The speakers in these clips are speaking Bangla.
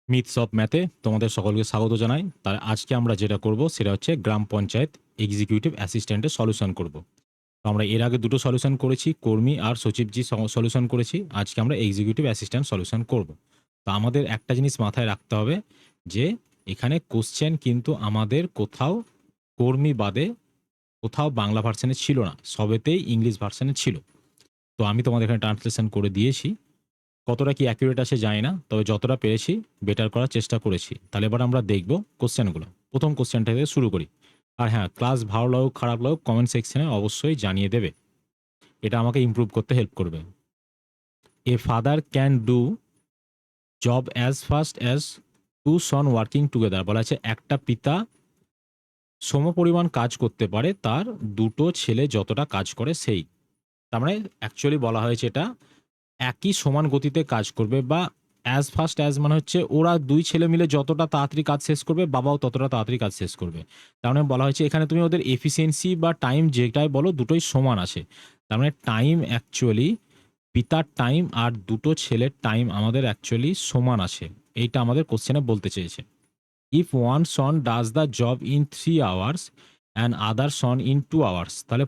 মিথস অফ ম্যাথে তোমাদের সকলকে স্বাগত জানাই। তার আজকে আমরা যেটা করব সেটা হচ্ছে গ্রাম পঞ্চায়েত এক্সিকিউটিভ অ্যাসিস্ট্যান্টের সলিউশন করব। তো আমরা এর আগে দুটো সলিউশন করেছি, কর্মী আর সচিবজি সলিউশন করেছি। আজকে আমরা এক্সিকিউটিভ অ্যাসিস্ট্যান্ট সলিউশন করব। তো আমাদের একটা জিনিস মাথায় রাখতে হবে যে এখানে কোশ্চেন কিন্তু আমাদের কোথাও কর্মী বাদে কোথাও বাংলা ভার্সানে ছিল না, সবেতেই ইংলিশ ভার্সানে ছিল। তো আমি তোমাদের এখানে ট্রান্সলেশন করে দিয়েছি। কতটা কি অ্যাকুরেট আছে জানি না, তবে যতটা পেরেছি বেটার করার চেষ্টা করেছি। তাহলে এবার আমরা দেখব কোশ্চেনগুলো। প্রথম কোশ্চেনটা থেকে শুরু করি। আর হ্যাঁ, ক্লাস ভালো লাগুক খারাপ লাগুক কমেন্ট সেকশনে অবশ্যই জানিয়ে দেবে, এটা আমাকে ইমপ্রুভ করতে হেল্প করবে। A father can do job as fast as to Son working together. বলা আছে একটা পিতা সমপরিমাণ কাজ করতে পারে তার দুটো ছেলে যতটা কাজ করে সেই। তার মানে অ্যাকচুয়ালি বলা হয়েছে এটা একই সমান গতিতে কাজ করবে, বা অ্যাজ ফাস্ট অ্যাজ মানে হচ্ছে ওরা দুই ছেলে মিলে যতটা তাড়াতাড়ি কাজ শেষ করবে বাবাও ততটা তাড়াতাড়ি কাজ শেষ করবে। তার মানে বলা হয়েছে এখানে তুমি ওদের এফিসিয়েন্সি বা টাইম যেটাই বলো দুটোই সমান আছে। তার মানে টাইম অ্যাকচুয়ালি পিতার টাইম আর দুটো ছেলের টাইম আমাদের অ্যাকচুয়ালি সমান আছে। এইটা আমাদের কোশ্চেনে বলতে চেয়েছে। If one Son does the job in 3 hours and other son in 2 hours, তাহলে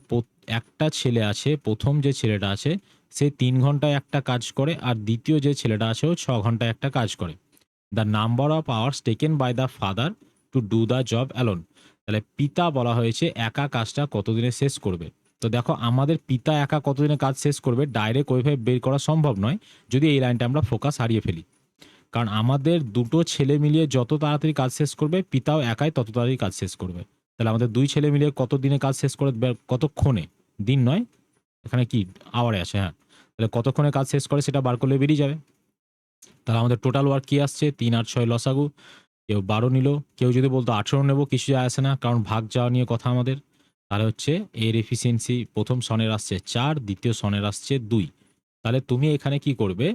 একটা ছেলে আছে, প্রথম যে ছেলেটা আছে সে 3 ঘন্টায় একটা কাজ করে, আর দ্বিতীয় যে ছেলেটা আছে ও 6 ঘন্টায় একটা কাজ করে। The number of hours taken by the father to do the job alone. তাহলে পিতা বলা হয়েছে একা কাজটা কতদিনে শেষ করবে। তো দেখো আমাদের পিতা একা কতদিনে কাজ শেষ করবে ডাইরেক্ট ওইভাবে বের করা সম্ভব নয় যদি এই লাইনটা আমরা ফোকাস হারিয়ে ফেলি। কারণ আমাদের দুটো ছেলে মিলিয়ে যত তাড়াতাড়ি কাজ শেষ করবে পিতাও একাই তত তাড়াতাড়ি কাজ শেষ করবে। তাহলে আমাদের দুই ছেলে মিলিয়ে কত দিনে কাজ শেষ করে, কতক্ষণে, দিন নয়, এখানে কি আওয়ারে আসে, হ্যাঁ, তাহলে কতক্ষণে কাজ শেষ করে সেটা বার করলে বেরিয়ে যাবে। তাহলে আমাদের টোটাল ওয়ার্ক কি আসছে 3 আর 6 লসাগু। কেউ 12 নিল, কেউ যদি বলতো 18 নেবো, কিছু যায় আসে না, কারণ ভাগ যাওয়া নিয়ে কথা আমাদের। তাহলে হচ্ছে এর এফিসিয়েন্সি প্রথম সনের আসছে 4, দ্বিতীয় সনের আসছে 2। তাহলে তুমি এখানে কি করবে,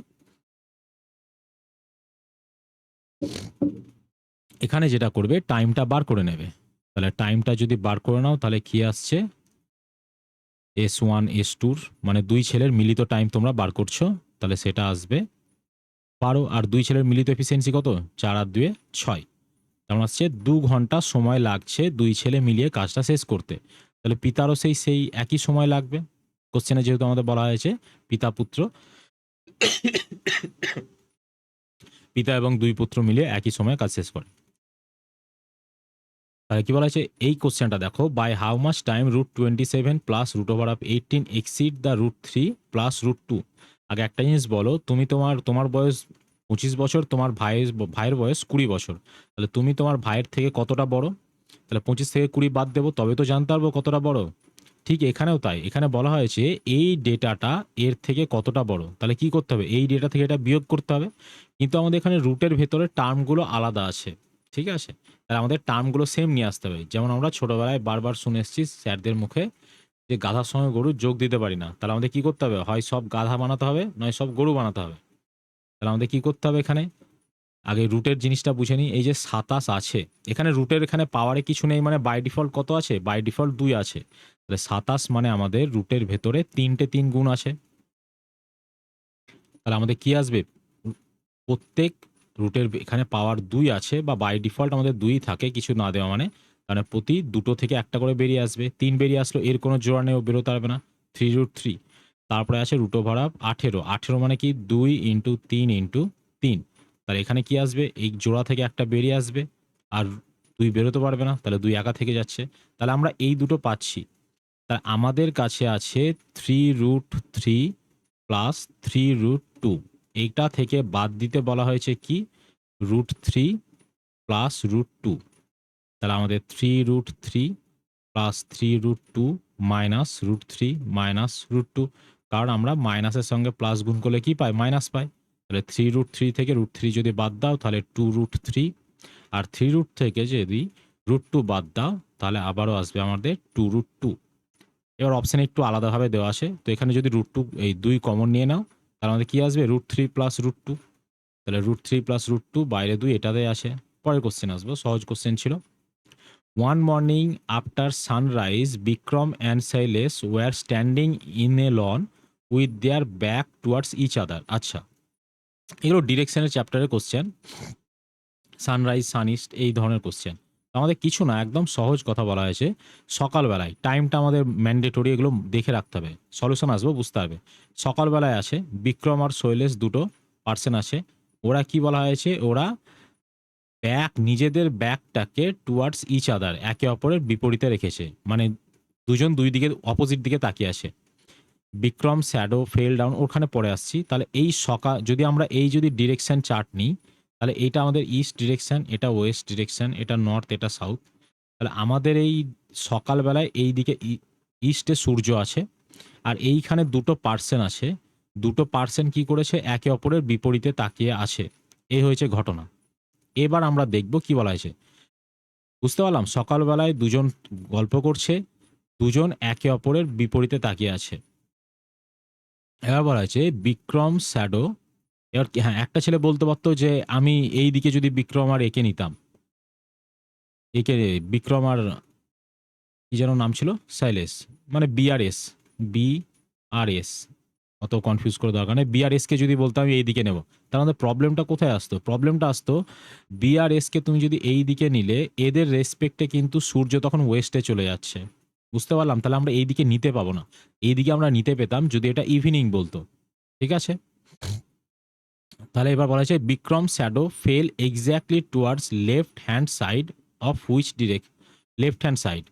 এখানে যেটা করবে টাইমটা বার করে নেবে। তাহলে টাইমটা যদি বার করে নাও তাহলে কি আসছে S1 S2, মানে দুই ছেলের মিলিত টাইম তোমরা বার করছো, তাহলে সেটা আসবে 12। আর দুই ছেলের মিলিত এফিসিয়েন্সি কত, 4 আর 2 6, তেমন আসছে 2 ঘন্টা সময় লাগছে দুই ছেলে মিলিয়ে কাজটা শেষ করতে। তাহলে পিতারও সেই একই সময় লাগবে। কোশ্চেনে যেহেতু আমাদের বলা হয়েছে পিতা পুত্র, পিতা এবং দুই পুত্র মিলিয়ে একই সময়ে কাজ শেষ করে। তাহলে কি বলা হয়েছে এই কোশ্চেনটা দেখো, by how much time √27 plus √18 exceed the √3 plus √2। আগে একটা জিনিস বলো, তুমি তোমার বয়স 25 বছর, তোমার ভাইয়ের বয়স 20 বছর, তাহলে তুমি তোমার ভাইয়ের থেকে কতটা বড়। তাহলে 25 থেকে 20 বাদ দেবো, তবে তো জানতে পারবো কতটা বড়। ঠিক এখানেও তাই, এখানে বলা হয়েছে এই ডেটাটা এর থেকে কতটা বড়। তাহলে কি করতে হবে, এই ডেটা থেকে এটা বিয়োগ করতে হবে। কিন্তু আমাদের এখানে রুটের ভেতরে টার্মগুলো আলাদা আছে, ঠিক আছে। তাহলে আমাদের টার্মগুলো সেম নিয়ে আসতে হবে। যেমন আমরা ছোটবেলায় বারবার শুনে এসেছি স্যারদের মুখে যে গাধার সঙ্গে গরুর যোগ দিতে পারি না। তাহলে আমাদের কি করতে হবে, হয় সব গাধা বানাতে হবে নয় সব গরু বানাতে হবে। তাহলে আমাদের কি করতে হবে, এখানে আগে রুটের জিনিসটা বুঝে নিই। এই যে 27 আছে, এখানে রুটের এখানে পাওয়ারে কিছু নেই, মানে বাই ডিফল্ট কত আছে, বাই ডিফল্ট 2 আছে। তাহলে 27 মানে আমাদের রুটের ভেতরে 3টে 3 গুণ আছে। তাহলে আমাদের কি আসবে, প্রত্যেক রুটের এখানে পাওয়ার 2 আছে, বা বাই ডিফল্ট আমাদের 2 থাকে কিছু না দেওয়া মানে, মানে প্রতি দুটো থেকে একটা করে বেরিয়ে আসবে। 3 বেরিয়ে আসলো, এর কোনো জোড়া নেই, ও বেরোতে পারবে না। 3√3, তারপরে আছে √18। 18 মানে কি 2 ইন্টু 3 ইন্টু 3। তাহলে এখানে কি আসবে, এই জোড়া থেকে একটা বেরিয়ে আসবে, আর 2 বেরোতে পারবে না, তাহলে 2 একা থেকে যাচ্ছে। তাহলে আমরা এই দুটো পাচ্ছি। তাহলে আমাদের কাছে আছে 3√3 প্লাস 3√2। এইটা থেকে বাদ দিতে বলা হয়েছে কি, √3 প্লাস √2। তাহলে আমাদের 3√3 প্লাস 3√2 মাইনাস √3 মাইনাস √2। কারণ আমরা মাইনাসের সঙ্গে প্লাস গুণ করলে কি পাই, মাইনাস পাই। তাহলে 3√3 থেকে √3 যদি বাদ দাও তাহলে 2√3, আর 3 থেকে যদি √2 বাদ দাও তাহলে আবারও আসবে আমাদের 2√2। এবার অপশানে একটু আলাদাভাবে দেওয়া আছে, তো এখানে যদি √2 এই 2 কমন নিয়ে নাও তাহলে আমাদের কি আসবে, √3 প্লাস √2। তাহলে √3 প্লাস √2 বাইরে 2 এটাতেই আসে। পরের কোশ্চেন আসবো, সহজ কোশ্চেন ছিল। One morning after sunrise Vikram and Shailesh were standing in a lawn with their back towards each other. আচ্ছা, এগুলো ডিরেকশনের চ্যাপ্টারের কোশ্চেন। সানরাইজ, সানইস্ট এই ধরনের কোশ্চেন। আমাদের কিছু না, একদম সহজ কথা বলা হয়েছে। সকালবেলায় টাইমটা আমাদের ম্যান্ডেটরি, এগুলো দেখে রাখতে হবে। সলিউশন আসবো বুঝতে হবে। সকালবেলায় আছে বিক্রম আর শৈলেশ দুটো পার্সন আছে। ওরা কি বলা হয়েছে, ওরা নিজেদের ব্যাকটাকে টুয়ার্ডস ইচ আদার, একে অপরের বিপরীতে রেখেছে, মানে দুজন দুই দিকে অপোজিট দিকে তাকিয়ে আছে। বিক্রম শ্যাডো ফেল ডাউন, ওখানে পরে আসছি। তাহলে এই যদি আমরা যদি ডিরেকশন চার্ট নিই, তাহলে এইটা আমাদের ইস্ট ডিরেকশন, এটা ওয়েস্ট ডিরেকশন, এটা নর্থ, এটা সাউথ। তাহলে আমাদের এই সকালবেলায় এই দিকে ইস্টে সূর্য আছে, আর এইখানে দুটো পার্সন আছে। দুটো পার্সন কি করেছে, একে অপরের বিপরীতে তাকিয়ে আছে। এই হয়েছে ঘটনা। এবার আমরা দেখব কি বলা হয়েছে। বুঝতে পারলাম, সকালবেলায় দুজন গল্প করছে, দুজন একে অপরের বিপরীতে তাকিয়ে আছে। এবার বলা হয়েছে বিক্রম শ্যাডো। এবার হ্যাঁ, একটা ছেলে বলতে পারতো যে আমি এই দিকে যদি বিক্রম আর একে নিতাম, একে বিক্রম আর কি যেন নাম ছিল, সাইলেস, মানে বিআরএস, বিআরএস, অত কনফিউজ করে দরকার নেই। বিআরএসকে যদি বলতাম আমি এই দিকে নেব, তার মধ্যে প্রবলেমটা কোথায় আসতো? প্রবলেমটা আসতো বিআরএসকে তুমি যদি এই দিকে নিলে, এদের রেসপেক্টে কিন্তু সূর্য তখন ওয়েস্টে চলে যাচ্ছে। বুঝতে পারলাম, তাহলে আমরা এই দিকে নিতে পাবো না। এই দিকে আমরা নিতে পেতাম যদি এটা ইভিনিং বলতো। ঠিক আছে, তাহলে এবার বলা হয়েছে Vikram shadow fell exactly towards left hand side of which direct, left hand side.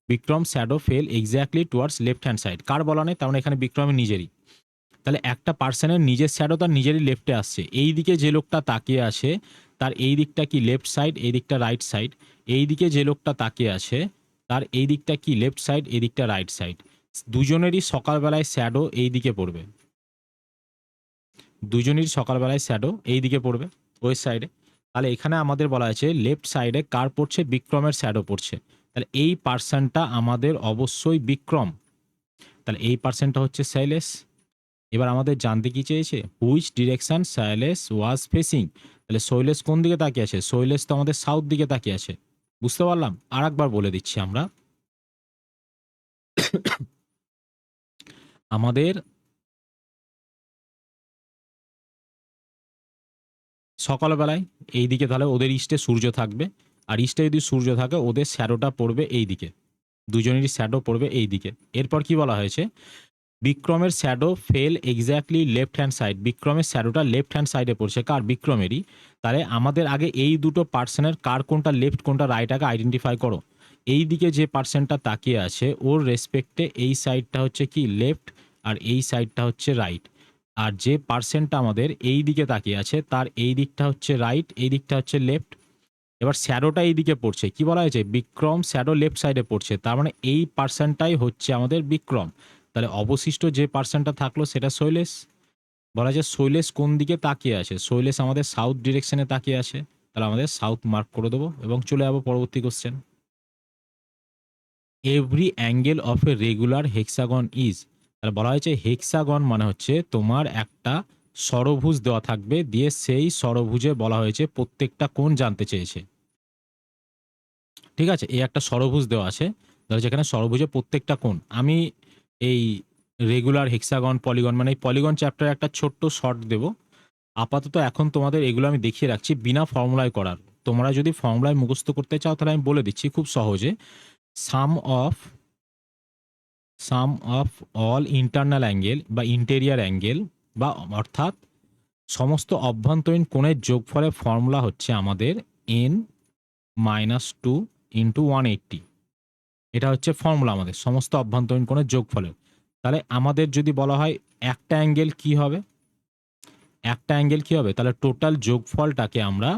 Vikram shadow fell exactly towards left hand side, কার বলা নেই, তার মানে এখানে বিক্রমের নিজেরই। তাহলে একটা পার্সনের নিজের শ্যাডো তার নিজেরই লেফটে আসছে। এই দিকে যে লোকটা তাকিয়ে আছে তার এই দিকটা কি লেফট সাইড, এই দিকটা রাইট সাইড। এই দিকে যে লোকটা তাকিয়ে আছে তার এই দিকটা কি লেফট সাইড, এই দিকটা রাইট সাইড। দুজনেরই সকালবেলায় শ্যাডো এই দিকে পড়বে, দুজনেরই সকালবেলায় শ্যাডো এই দিকে পড়বে, ওয়েস্ট সাইডে। তাহলে এখানে আমাদের বলা আছে লেফট সাইডে কার পড়ছে, বিক্রমের শ্যাডো পড়ছে। তাহলে এই পার্সনটা আমাদের অবশ্যই বিক্রম। তাহলে এই পার্সনটা হচ্ছে সাইলেস। এবার আমাদের জানতে কি চেয়েছে, হুইচ ডিরেকশন সাইলেস ওয়াজ ফেসিং। তাহলে শৈলেশ কোন দিকে তাকিয়ে আছে, শৈলেশ তো আমাদের সাউথ দিকে তাকিয়ে আছে। বুঝতে পারলাম, আর একবার বলে দিচ্ছি আমরা। আমাদের সকালবেলায় এই দিকে তাহলে ওদের ইস্টে সূর্য থাকবে, আর ইস্টে যদি সূর্য থাকে ওদের শ্যাডোটা পড়বে এই দিকে, দুজনেরই শ্যাডো পড়বে এই দিকে। এরপর কি বলা হয়েছে, বিক্রমের shadow fell exactly left hand side. বিক্রমের শ্যাডোটা লেফট হ্যান্ড সাইডে পড়ছে, কার, বিক্রমেরই। তাহলে আমাদের আগে এই দুটো পার্সনের কার কোনটা লেফট কোনটা রাইট আগে আইডেন্টিফাই করো। এই দিকে যে পার্সনটা তাকিয়ে আছে ওর রেসপেক্টে এই সাইডটা হচ্ছে কি লেফট, আর এই সাইডটা হচ্ছে রাইট। আর যে পার্সনটা আমাদের এই দিকে তাকিয়ে আছে তার এই দিকটা হচ্ছে রাইট, এই দিকটা হচ্ছে লেফট। এবার শ্যাডোটা এই দিকে পড়ছে, কি বলা হয়েছে, বিক্রম শ্যাডো লেফট সাইডে পড়ছে, তার মানে এই পার্সনটাই হচ্ছে আমাদের বিক্রম। তাহলে অবশিষ্ট যে পার্সনটা থাকলো সেটা শৈলেশ। বলা যায় শৈলেশ কোন দিকে তাকিয়ে আছে, শৈলেশ আমাদের সাউথ ডিরেকশনে তাকিয়ে আছে। তাহলে আমাদের সাউথ মার্ক করে দেবো এবং চলে যাবো পরবর্তী question. Every angle of a regular hexagon is. তাহলে বলা হয়েছে হেক্সাগন মানে হচ্ছে তোমার একটা ষড়ভুজ দেওয়া থাকবে, দিয়ে সেই ষড়ভুজে বলা হয়েছে প্রত্যেকটা কোণ জানতে চেয়েছে। ঠিক আছে, এই একটা ষড়ভুজ দেওয়া আছে, ধরো যেখানে ষড়ভুজে প্রত্যেকটা কোণ। আমি এই রেগুলার হেক্সাগন পলিগন, মানে এই পলিগন চ্যাপ্টারে একটা ছোট্ট শর্ট দেব। আপাতত এখন তোমাদের এগুলো আমি দেখিয়ে রাখছি বিনা ফর্মুলায় করার। তোমরা যদি ফর্মুলায় মুখস্থ করতে চাও তাহলে আমি বলে দিচ্ছি খুব সহজে। Sum of sum of all internal angle বা ইন্টেরিয়ার অ্যাঙ্গেল, বা অর্থাৎ সমস্ত অভ্যন্তরীণ কোণের যোগফলের ফর্মুলা হচ্ছে আমাদের n-2 ইন্টু 180। এটা হচ্ছে ফর্মুলা আমাদের সমস্ত অভ্যন্তরীণ কোণের যোগফলের। তাহলে আমাদের যদি বলা হয় একটা অ্যাঙ্গেল কি হবে, একটা অ্যাঙ্গেল কি হবে, তাহলে টোটাল যোগফলটাকে আমরা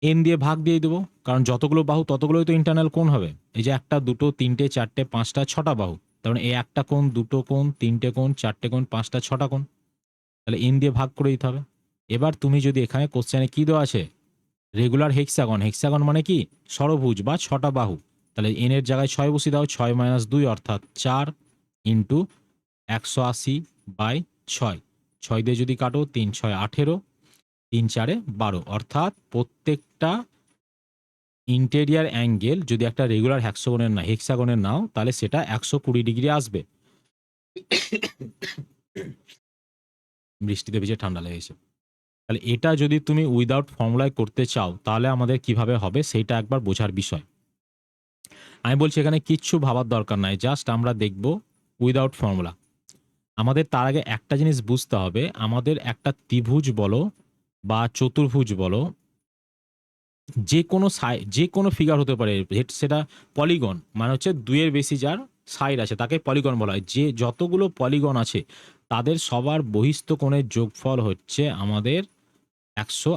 এন দিয়ে ভাগ দিয়ে দেবো, কারণ যতগুলো বাহু ততগুলোই তো ইন্টারনাল কোণ হবে। এই যে একটা, দুটো, তিনটে, চারটে, পাঁচটা, ছটা বাহু, তার মানে এই একটা কোণ, দুটো কোণ, তিনটে কোণ, চারটে কোণ, পাঁচটা, ছটা কোণ। তাহলে এন দিয়ে ভাগ করে দিতে হবে। এবার তুমি যদি এখানে কোশ্চেনে কি দেওয়া আছে, রেগুলার হেক্সাগন, হেক্সাগন মানে কি ষড়ভুজ বা ছটা বাহু। তাহলে এন এর জায়গায় 6 বসিয়ে দাও, 6 - 2 অর্থাৎ 4 ইন্টু 180/6। 6 দিয়ে যদি কাটো 3 × 6 = 18, 3 × 4 = 12, অর্থাৎ প্রত্যেকটা ইন্টেরিয়ার অ্যাঙ্গেল যদি একটা রেগুলার হেক্সাগনের নাও তাহলে সেটা 120 ডিগ্রি আসবে। বৃষ্টিতে ভিজে ঠান্ডা লেগেছে। তাহলে এটা যদি তুমি উইদাউট ফর্মুলায় করতে চাও তাহলে আমাদের কিভাবে হবে সেইটা একবার বোঝার বিষয়। আমি বলছি এখানে কিচ্ছু ভাবার দরকার নাই, জাস্ট আমরা দেখব উইদাউট ফর্মুলা। আমাদের তার আগে একটা জিনিস বুঝতে হবে, আমাদের একটা ত্রিভুজ বলো বা চতুর্ভুজ বলো, যে কোনো ফিগার হতে পারে, সেটা পলিগন মানে হচ্ছে দুইয়ের বেশি যার সাইড আছে তাকে পলিগন বলা হয়। যে যতগুলো পলিগন আছে তাদের সবার বহিস্থ কোণের যোগফল হচ্ছে আমাদের একশো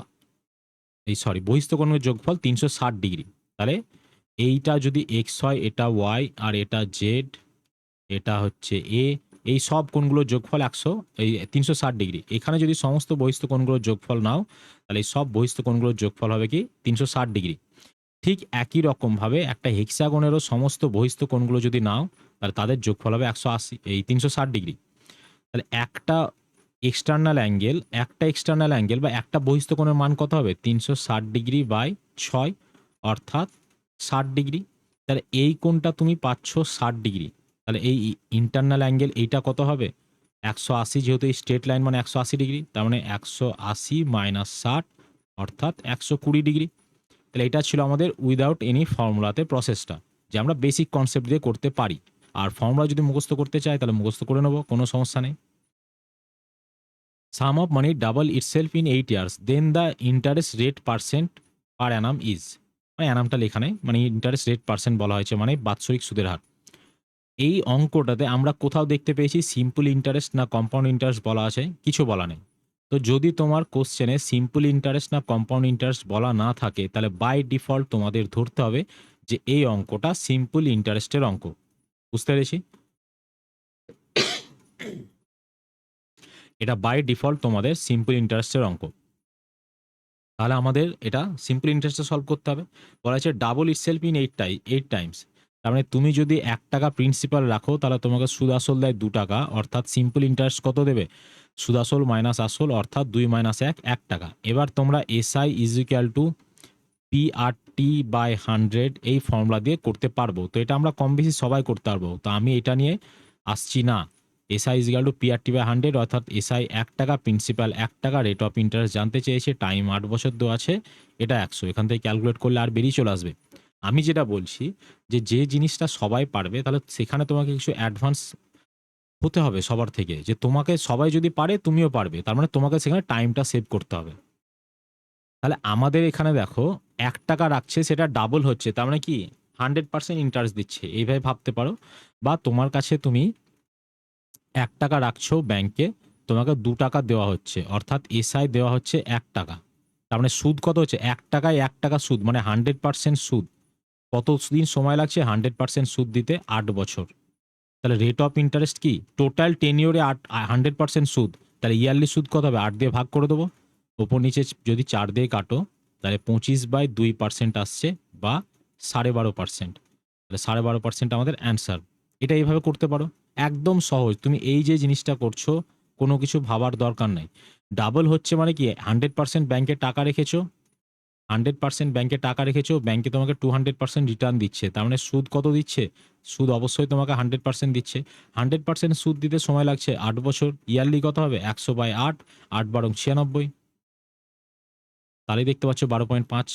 বহিস্থ কোণের যোগফল 360 ডিগ্রি। তাহলে এইটা যদি এক্স হয়, এটা ওয়াই, আর এটা জেড, এটা হচ্ছে এ, এই সব কোণগুলোর যোগফল 360 ডিগ্রি। এখানে যদি সমস্ত বহিস্থ কোণগুলোর যোগফল নাও তাহলে এই সব বহিস্থ কোণগুলোর যোগফল হবে কি 360 ডিগ্রি। ঠিক একই রকমভাবে একটা হেক্সাগনেরও সমস্ত বহিস্থ কোণগুলো যদি নাও তাহলে তাদের যোগফল হবে 360 ডিগ্রি। তাহলে এক্সটার্নাল অ্যাঙ্গেল বা একটা বহিস্থ কোণের মান কত হবে 360 ডিগ্রি বাই 6, অর্থাৎ 60 ডিগ্রি। তাহলে এই কোণটা তুমি পাচ্ছ 60 ডিগ্রি। তাহলে এই ইন্টারনাল অ্যাঙ্গেল এইটা কত হবে 180, যেহেতু এই স্ট্রেট লাইন মানে 180 ডিগ্রি, তার মানে 180 মাইনাস 60 অর্থাৎ 120 ডিগ্রি। তাহলে এটা ছিল আমাদের উইদাউট এনি ফর্মুলাতে প্রসেসটা, যে আমরা বেসিক কনসেপ্ট দিয়ে করতে পারি। আর ফর্মুলা যদি মুখস্থ করতে চাই তাহলে মুখস্থ করে নেবো, কোনো সমস্যা নেই। Sum of money double itself in 8 years, then the interest rate percent per annum is, মানে অ্যানামটা লেখা নেই, মানে ইন্টারেস্ট রেট পার্সেন্ট বলা হয়েছে মানে বাৎসরিক সুদের হার। এই অঙ্কটাতে আমরা কোথাও দেখতে পেয়েছি সিম্পল ইন্টারেস্ট না কম্পাউন্ড ইন্টারেস্ট বলা আছে, কিছু বলা নেই। তো যদি তোমার কোশ্চেনে সিম্পল ইন্টারেস্ট না কম্পাউন্ড ইন্টারেস্ট বলা না থাকে তাহলে বাই ডিফল্ট তোমাদের ধরতে হবে যে এই অঙ্কটা সিম্পল ইন্টারেস্টের অঙ্ক। বুঝতে পেরেছি? এটা বাই ডিফল্ট তোমাদের সিম্পল ইন্টারেস্টের অঙ্ক। তাহলে আমাদের এটা সিম্পল ইন্টারেস্টে সলভ করতে হবে। বলা হচ্ছে ডাবল ইটসেলফ ইন 8 টাইমস। তার মানে তুমি যদি 1 টাকা প্রিন্সিপাল রাখো তাহলে তোমাকে সুদ আসল দেয় 2 টাকা, অর্থাৎ সিম্পল ইন্টারেস্ট কত দেবে সুদ আসল মাইনাস আসল, অর্থাৎ 2 মাইনাস 1 1 টাকা। এবার তোমরা SI is equal to PRT by 100 এই ফর্মুলা দিয়ে করতে পারবো। তো এটা আমরা কম বেশি সবাই করতে পারবো, তো আমি এটা নিয়ে আসছি না। SI is equal to PRT by 100, অর্থাৎ এসআই 1 টাকা, প্রিন্সিপাল 1 টাকা, রেট অফ ইন্টারেস্ট জানতে চেয়েছে, টাইম 8 বছর দেওয়া আছে, এটা 100। এখান থেকে ক্যালকুলেট করলে আর বেরিয়ে চলে আসবে। আমি যেটা বলছি যে জিনিসটা সবাই পারবে তাহলে সেখানে তোমাকে কিছু অ্যাডভান্স হতে হবে সবার থেকে, যে তোমাকে সবাই যদি পারে তুমিও পারবে, তার মানে তোমাকে সেখানে টাইমটা সেভ করতে হবে। তাহলে আমাদের এখানে দেখো 1 টাকা রাখছে, সেটা ডাবল হচ্ছে, তার মানে কি 100% ইন্টারেস্ট দিচ্ছে, এইভাবে ভাবতে পারো। বা তোমার কাছে তুমি 1 টাকা রাখছো ব্যাংকে, তোমাকে 2 টাকা দেওয়া হচ্ছে, অর্থাৎ এসআই দেওয়া হচ্ছে 1 টাকা। তার মানে সুদ কত হচ্ছে 1 টাকায় 1 টাকা সুদ, মানে 100% সুদ। কত দিন সময় লাগছে 100% সুদ দিতে? 8 বছর। তাহলে রেট অফ ইন্টারেস্ট কি টোটাল টেনিওরে 100% সুদ, তাহলে ইয়ারলি সুদ কত হবে 8 দিয়ে ভাগ করে দেবো। ওপর নিচে যদি 4 দিয়ে কাটো তাহলে 25/2% আসছে, বা 12.5%। তাহলে 12.5% আমাদের অ্যান্সার। এটা এইভাবে করতে পারো, একদম সহজ। তুমি এই যে জিনিসটা করছো কোনো কিছু ভাবার দরকার নাই। ডাবল হচ্ছে মানে কি 100% ব্যাংকে টাকা রেখেছো, 100% ব্যাংকে টাকা রেখেছো, ব্যাংকে তোমাকে 200% রিটার্ন দিচ্ছে, তার মানে সুদ কত দিচ্ছে? সুদ অবশ্যই তোমাকে 100% দিচ্ছে। 100% সুদ দিতে সময় লাগছে 8 বছর। ইয়ারলি কত হবে 100/8, 8 বারং 96, তাহলেই দেখতে পাচ্ছ 12.5।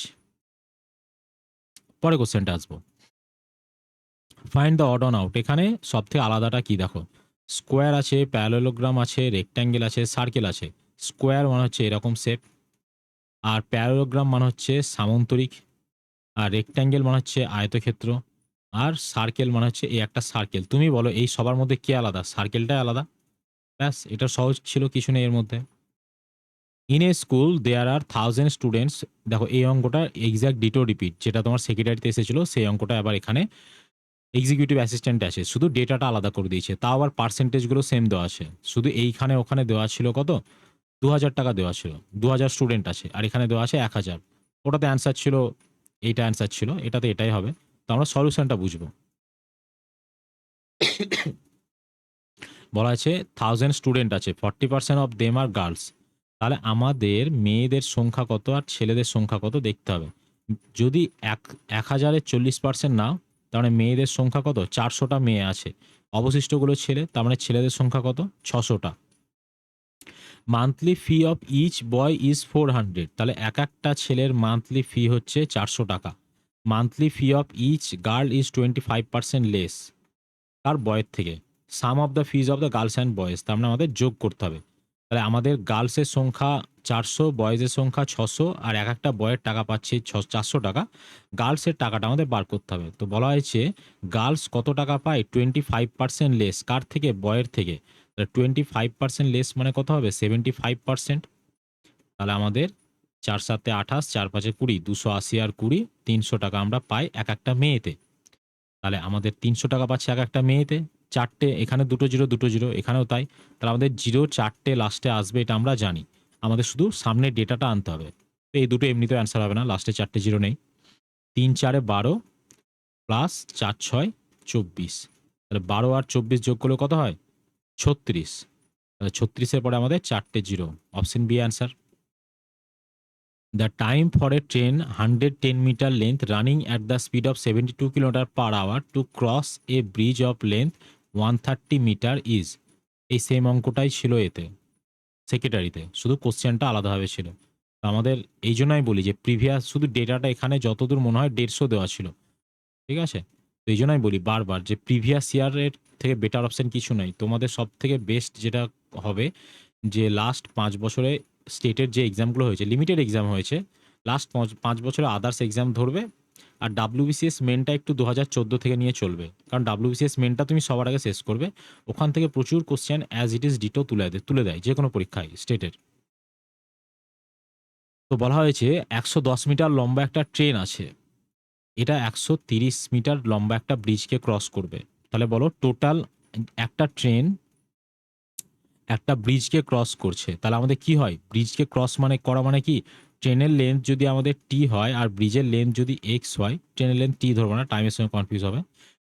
পরে কোশ্চেনটা আসবো, find the odd on out. এখানে সব থেকে আলাদাটা কি দেখো, স্কোয়ার আছে, প্যারালোগ্রাম আছে, রেক্ট্যাঙ্গেল আছে, সার্কেল আছে। স্কোয়ার মানে হচ্ছে এরকম শেপ, আর প্যারালোগ্রাম মানে হচ্ছে সামান্তরিক, আর রেক্ট্যাঙ্গেল মানে হচ্ছে আয়তক্ষেত্র, আর সার্কেল মানে হচ্ছে এই একটা সার্কেল। তুমি বলো এই সবার মধ্যে কে আলাদা? সার্কেলটাই আলাদা। ব্যাস, এটা সহজ ছিল, কিছু নেই এর মধ্যে। In a school there are 1000 students. দেখো এই অঙ্কটা এক্সাক্ট ডিটো রিপিট, যেটা তোমার সেক্রেটারিতে এসেছিল সেই অঙ্কটা আবার এখানে এক্সিকিউটিভ অ্যাসিস্ট্যান্ট আছে, শুধু ডেটাটা আলাদা করে দিয়েছে, তাও আবার পার্সেন্টেজগুলো সেম দেওয়া আছে। শুধু এইখানে ওখানে দেওয়া ছিল কত 2000 টাকা দেওয়া ছিল, 2000 স্টুডেন্ট আছে, আর এখানে দেওয়া আছে 1000। ওটাতে অ্যান্সার ছিল, এইটা অ্যান্সার ছিল, এটাতে এটাই হবে। তো আমরা সলিউশনটা বুঝবো। বলা আছে 1000 স্টুডেন্ট আছে, 40% অফ দেম আর গার্লস। তাহলে আমাদের মেয়েদের সংখ্যা কত আর ছেলেদের সংখ্যা কত দেখতে হবে। যদি 1000-এর 40% নাও তার মানে মেয়েদের সংখ্যা কত 400টা মেয়ে আছে, অবশিষ্টগুলো ছেলে, তার মানে ছেলেদের সংখ্যা কত 600টা। Monthly fee of each boy is 400, তাহলে এক একটা ছেলের মান্থলি ফি হচ্ছে 400 টাকা। Monthly fee of each girl is 25% less, তার বয়ের থেকে। Sum of the fees of the girls and boys, তার মানে আমাদের যোগ করতে হবে। তাহলে আমাদের গার্লসের সংখ্যা 400, বয়েজের সংখ্যা 600, আর এক একটা বয়ের টাকা পাচ্ছি 400 টাকা। গার্লসের টাকাটা আমাদের বার করতে হবে। তো বলা হয়েছে গার্লস কত টাকা পায়? 25% লেস, কার থেকে? বয়ের থেকে। তাহলে 25% লেস মানে কত হবে? 75%। তাহলে আমাদের 4 7 28, 4 5 20, 280 আর 20, 300 টাকা আমরা পাই এক একটা মেয়েতে। তাহলে আমাদের 300 টাকা পাচ্ছে এক একটা মেয়েতে। 4টে, এখানে দুটো জিরো, দুটো জিরো, এখানেও তাই। তাহলে আমাদের জিরো 4টে লাস্টে আসবে, এটা আমরা জানি। আমাদের শুধু সামনের ডেটাটা আনতে হবে। তো এই দুটো এমনিতেও অ্যান্সার হবে না, লাস্টে 4টে জিরো নেই। 3 4 12 প্লাস 4 6 24। তাহলে 12 আর 24 যোগ করলে কত হয়? 36। তাহলে 36-এর পরে আমাদের 4টে zero. Option B answer. The time for a train 110-meter length running at the speed of 72 km/h to cross a bridge of length 130 meter is, এই সেম অঙ্কটাই ছিল এতে, সেক্রেটারিতে, শুধু কোশ্চেনটা আলাদাভাবে ছিল। তো আমাদের এই জন্য আমি বলি যে প্রিভিয়াস শুধু ডেটাটা এখানে যতদূর মনে হয় 150 দেওয়া ছিল, ঠিক আছে? তো এই জন্য আমি বলি বারবার যে প্রিভিয়াস ইয়ারের থেকে বেটার অপশন কিছু নাই। তোমাদের সব থেকে বেস্ট যেটা হবে, যে লাস্ট 5 বছরে স্টেটের যে এক্সামগুলো হয়েছে, লিমিটেড এক্সাম হয়েছে, লাস্ট 5 বছরে আদার্স এক্সাম ধরবে। আর ডাব্লিউবিসিএস মেনটা একটু 2014 থেকে নিয়ে চলবে, কারণ ডাব্লিউবিসিএস মেনটা তুমি সবার আগে শেষ করবে। ওখান থেকে প্রচুর question as it is ditto তুলে দেয় যে কোনো পরীক্ষায় স্টেটের। তো বলা হয়েছে 110 মিটার লম্বা একটা ট্রেন আছে, এটা 130 মিটার লম্বা একটা ব্রিজকে ক্রস করবে। তাহলে বলো টোটাল একটা ট্রেন একটা ব্রিজকে ক্রস করছে, তাহলে আমাদের কি হয়? ব্রিজকে ক্রস মানে করা মানে কি? ট্রেনের লেন্থ যদি আমাদের টি হয় আর ব্রিজের লেন্থ যদি এক্স হয়, ট্রেনের লেন্থ টি ধরবো না, টাইমের সঙ্গে কনফিউজ হবে।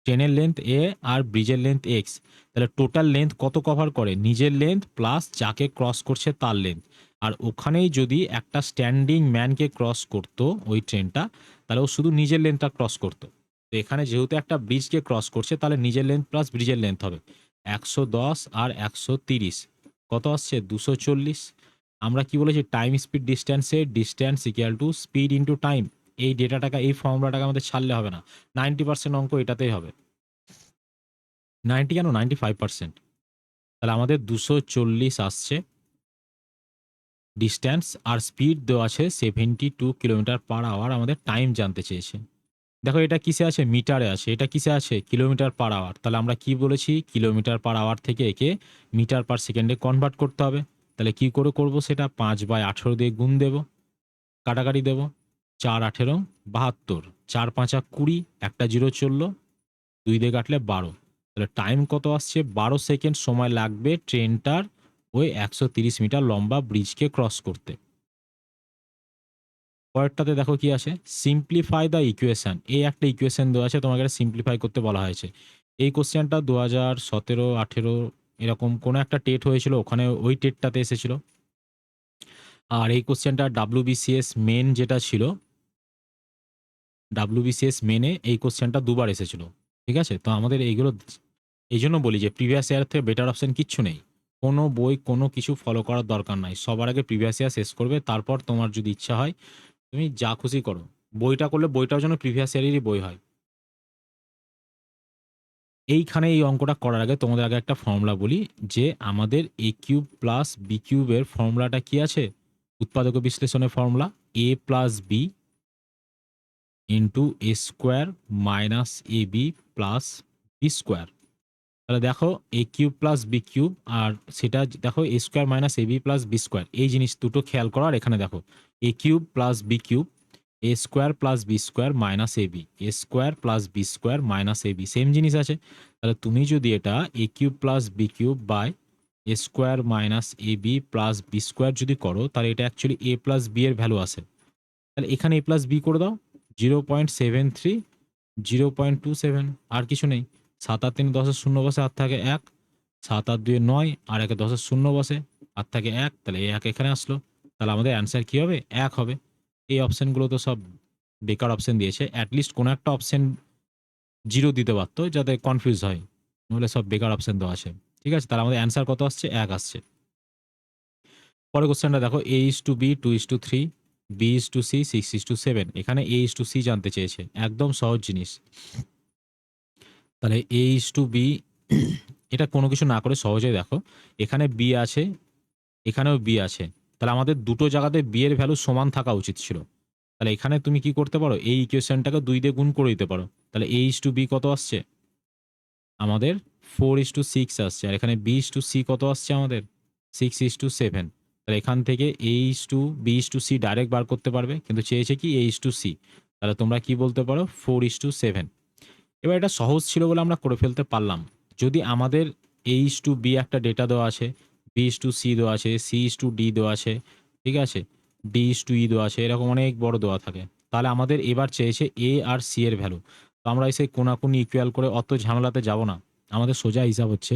ট্রেনের লেন্থ এ আর ব্রিজের লেন্থ এক্স, তাহলে টোটাল লেন্থ কত কভার করে? নিজের লেন্থ প্লাস যাকে ক্রস করছে তার লেন্থ। আর ওখানেই যদি একটা স্ট্যান্ডিং ম্যানকে ক্রস করতো ওই ট্রেনটা, তাহলে ও শুধু নিজের লেন্থটা ক্রস করতো। তো এখানে যেহেতু একটা ব্রিজকে ক্রস করছে, তাহলে নিজের লেন্থ প্লাস ব্রিজের লেন্থ হবে 110 আর 130, কত আসছে? 240। আমরা কি বলেছি? টাইম স্পিড ডিস্ট্যান্সে distance equal to speed into time. এই ডেটাটাকে, এই ফর্মুলাটাকে আমাদের ছাড়লে হবে না। 90% অঙ্ক এটাতেই হবে। 90 কেন, 95%। তাহলে আমাদের 240 আসছে ডিস্ট্যান্স, আর স্পিড দেওয়া আছে 72 km/h। আমাদের টাইম জানতে চেয়েছে। দেখো এটা কিসে আছে? মিটারে আছে। এটা কিসে আছে? km/h। তাহলে আমরা কি বলেছি? km/h থেকে একে মিটার পার সেকেন্ডে কনভার্ট করতে হবে। তাহলে কি করে করব সেটা? 5/18 দিয়ে গুণ দেব, কাটাকাটি দেব। 4 18 72, 4 5 20, একটা জিরো চললো, 2 দিয়ে কাটলে 12। তাহলে টাইম কত আসছে? 12 সেকেন্ড সময় লাগবে ট্রেনটার ওই 130 মিটার লম্বা ব্রিজকে ক্রস করতে। পরেরটাতে দেখো কি আছে? Simplify the equation. এই একটা ইকুয়েশন দেওয়া আছে, তোমাকে এটা সিম্পলিফাই করতে বলা হয়েছে। এই কোশ্চেনটা 2017 18 এরকম কোনো একটা টেট হয়েছিল, ওখানে ওই টেটটাতে এসেছিল। আর এই কোশ্চেনটা ডাব্লিউবিসিএস মেন যেটা ছিল, ডাব্লিউবিসিএস মেনে এই কোশ্চেনটা দুবার এসেছিল, ঠিক আছে? তো আমাদের এইগুলো, এই জন্য বলি যে প্রিভিয়াস ইয়ার থেকে বেটার অপশন কিচ্ছু নেই। কোনো বই কোনো কিছু ফলো করার দরকার নাই, সবার আগে প্রিভিয়াস ইয়ার শেষ করবে, তারপর তোমার যদি ইচ্ছা হয় তুমি যা খুশি করো। বইটা করলে বইটাও যেন প্রিভিয়াস ইয়ারেরই বই হয়। এইখানে এই অঙ্কটা করার আগে তোমাদের আগে একটা ফর্মুলা বলি, যে আমাদের এ কিউব প্লাস বি কিউবের ফর্মুলাটা কি আছে? উৎপাদক বিশ্লেষণের formula a plus b into a square minus a b plus b square. তাহলে দেখো a cube plus b cube, আর সেটা দেখো a square minus a b plus b square, এই জিনিস দুটো খেয়াল করো। আর এখানে দেখো a cube plus b cube, a square plus b square minus a b, a square plus b square minus a b, same জিনিস আছে। তাহলে তুমি যদি এটা a cube plus b cube by a square minus a b plus b square যদি করো, তাহলে এটা অ্যাকচুয়ালি এ প্লাস বি এর ভ্যালু আসে। তাহলে এখানে এ প্লাস বি করে দাও, 0.73, 0.27, আর কিছু নেই। 7 আর 3 10-এর শূন্য বসে, আর থাকে 1। 7 আর 2 9, আর 1 10-এর শূন্য বসে, আর থাকে 1। তাহলে এই 1 এখানে আসলো। তাহলে আমাদের অ্যান্সার কি হবে? 1 হবে। এই অপশনগুলো তো সব বেকার অপশন দিয়েছে। অ্যাটলিস্ট কোনো একটা অপশন 0 দিতে পারতো যাতে কনফিউজ হয়, নইলে সব বেকার অপশন দেওয়া আছে। ঠিক আছে, তাহলে আমাদের অ্যান্সার কত আসছে? 1 আসছে। পরের কোশ্চেনটা দেখো, A:B 2:3, B:C 6:7। এখানে A:C জানতে চেয়েছে, একদম সহজ জিনিস। তাহলে A:B এটা কোনো কিছু না করে সহজেই দেখো, এখানে B আছে, এখানেও B আছে, তাহলে আমাদের দুটো জায়গাতে B এর ভ্যালু সমান থাকা উচিত ছিল। তাহলে এখানে তুমি কি করতে পারো, এই ইকুয়েশনটাকে 2 দিয়ে গুণ করে দিতে পারো। তাহলে A:B কত আসছে আমাদের 4:6 আসছে, আর এখানে B:C কত আসছে আমাদের 6:7। তাহলে এখান থেকে B:C ডাইরেক্ট বার করতে পারবে, কিন্তু চেয়েছে কি A:C। তাহলে তোমরা কি বলতে পারো 4:7। এবার এটা সহজ ছিল বলে আমরা করে ফেলতে পারলাম। যদি আমাদের A:B একটা ডেটা দেওয়া আছে, B:C দেওয়া আছে, C:D দেওয়া আছে, ঠিক আছে, D:E দেওয়া আছে, এরকম অনেক বড় দেওয়া থাকে, তাহলে আমাদের এবার চেয়েছে A আর C এর ভ্যালু। তো আমরা এসে কোনাকুনি ইকুয়াল করে অত ঝামেলাতে যাব না। আমাদের সোজা হিসাব হচ্ছে,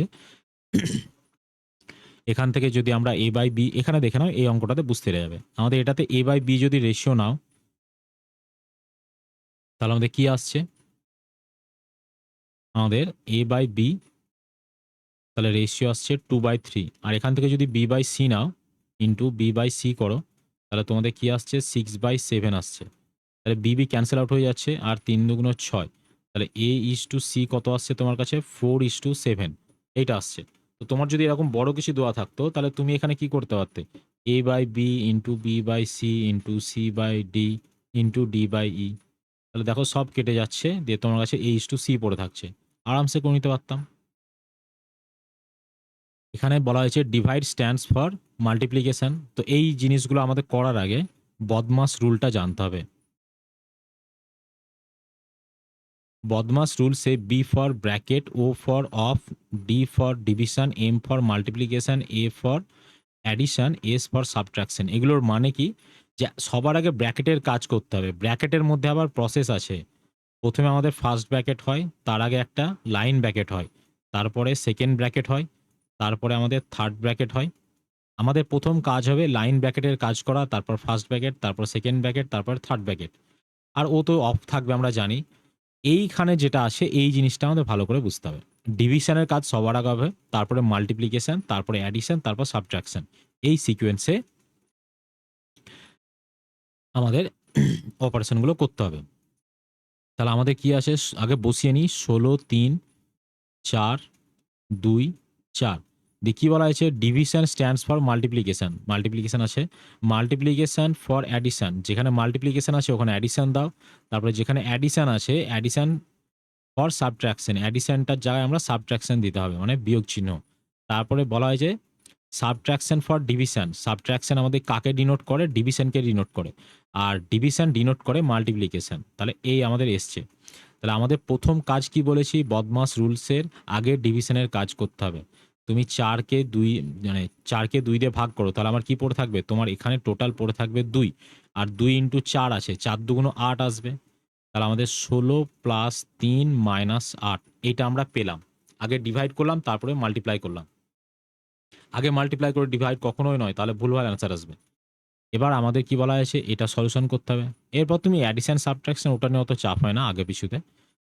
এখান থেকে যদি আমরা A/B, এখানে দেখে নাও এই অঙ্কটাতে বুঝতে পেরে যাবে। আমাদের এটাতে A/B যদি রেশিও নাও, তাহলে আমাদের কি আসছে, আমাদের A/B তাহলে রেশিও আসছে 2/3। আর এখান থেকে যদি B/C নাও, ইন্টু B/C করো, তাহলে তোমাদের কি আসছে 6/7 আসছে। তাহলে B ক্যান্সেল আউট হয়ে যাচ্ছে, আর 3 দুগুণ 6। তাহলে A:C কত আসছে তোমার কাছে 4:7 এইটা আসছে। তো তোমার যদি এরকম বড় কিছু দেওয়া থাকতো, তাহলে তুমি এখানে কি করতে পারতে, A/B into B/C into C/D into D/E। তাহলে দেখো সব কেটে যাচ্ছে, দিয়ে তোমার কাছে A:C পড়ে থাকছে, আরামসে করে নিতে পারতাম। এখানে বলা হয়েছে ডিভাইড স্ট্যান্ডস ফর মাল্টিপ্লিকেশন। তো এই জিনিসগুলো আমাদের করার আগে বদমাস রুলটা জানতে হবে। বদমাস rule say B for bracket, O for of, D for division, M for multiplication, A for addition, S for subtraction. এগুলোর মানে কি, যে সবার আগে ব্র্যাকেটের কাজ করতে হবে। ব্র্যাকেটের মধ্যে আবার প্রসেস আছে। প্রথমে আমাদের ফার্স্ট ব্র্যাকেট হয়, তার আগে একটা লাইন ব্র্যাকেট হয়, তারপরে সেকেন্ড ব্র্যাকেট হয়, তারপরে আমাদের থার্ড ব্র্যাকেট হয়। আমাদের প্রথম কাজ হবে লাইন ব্র্যাকেটের কাজ করা, তারপর ফার্স্ট ব্র্যাকেট, তারপর সেকেন্ড ব্র্যাকেট, তারপর থার্ড ব্র্যাকেট। আর ও তো অফ থাকবে আমরা জানি। এইখানে যেটা আসে এই জিনিসটা আমাদের ভালো করে বুঝতে হবে। ডিভিশনের কাজ সবার আগে হবে, তারপরে মাল্টিপ্লিকেশন, তারপরে অ্যাডিশন, তারপর সাবট্রাকশন। এই সিকোয়েন্সে আমাদের অপারেশনগুলো করতে হবে। তাহলে আমাদের কি আসে, আগে বসিয়ে নিই 16, 3, 4, 2, 4। দিয়ে কি বলা হয়েছে, division stands for multiplication. Multiplication আছে, মাল্টিপ্লিকেশন ফর অ্যাডিশন, যেখানে মাল্টিপ্লিকেশন আছে ওখানে অ্যাডিশন দাও। তারপরে যেখানে অ্যাডিশন আছে, অ্যাডিশন ফর সাবট্রাকশন, অ্যাডিশনটার জায়গায় আমরা সাবট্রাকশন দিতে হবে, মানে বিয়োগ চিহ্ন। তারপরে বলা হয়েছে সাবট্রাকশন ফর ডিভিশন। সাবট্রাকশন আমাদের কাকে ডিনোট করে, ডিভিশনকে ডিনোট করে, আর ডিভিশন ডিনোট করে মাল্টিপ্লিকেশন। তাহলে এই আমাদের এসছে। তাহলে আমাদের প্রথম কাজ কি বলেছি, বদমাস রুলসের আগে ডিভিশনের কাজ করতে হবে। তুমি 4কে 2, মানে 4কে 2 দিয়ে ভাগ করো, তাহলে আমার কি পড়ে থাকবে, তোমার এখানে টোটাল পড়ে থাকবে 2, আর 2 ইন্টু 4 আছে, 4 দুগুণ 8 আসবে। তাহলে আমাদের 16 প্লাস 3 মাইনাস 8, এইটা আমরা পেলাম। আগে ডিভাইড করলাম, তারপরে মাল্টিপ্লাই করলাম। আগে মাল্টিপ্লাই করে ডিভাইড কখনোই নয়, তাহলে ভুলভাল অ্যান্সার আসবে। এবার আমাদের কি বলা হয়েছে, এটা সলিউশন করতে হবে। এরপর তুমি অ্যাডিশন সাবট্রাকশন ওটা নিয়ে অত চাপ হয় না আগে পিছুতে।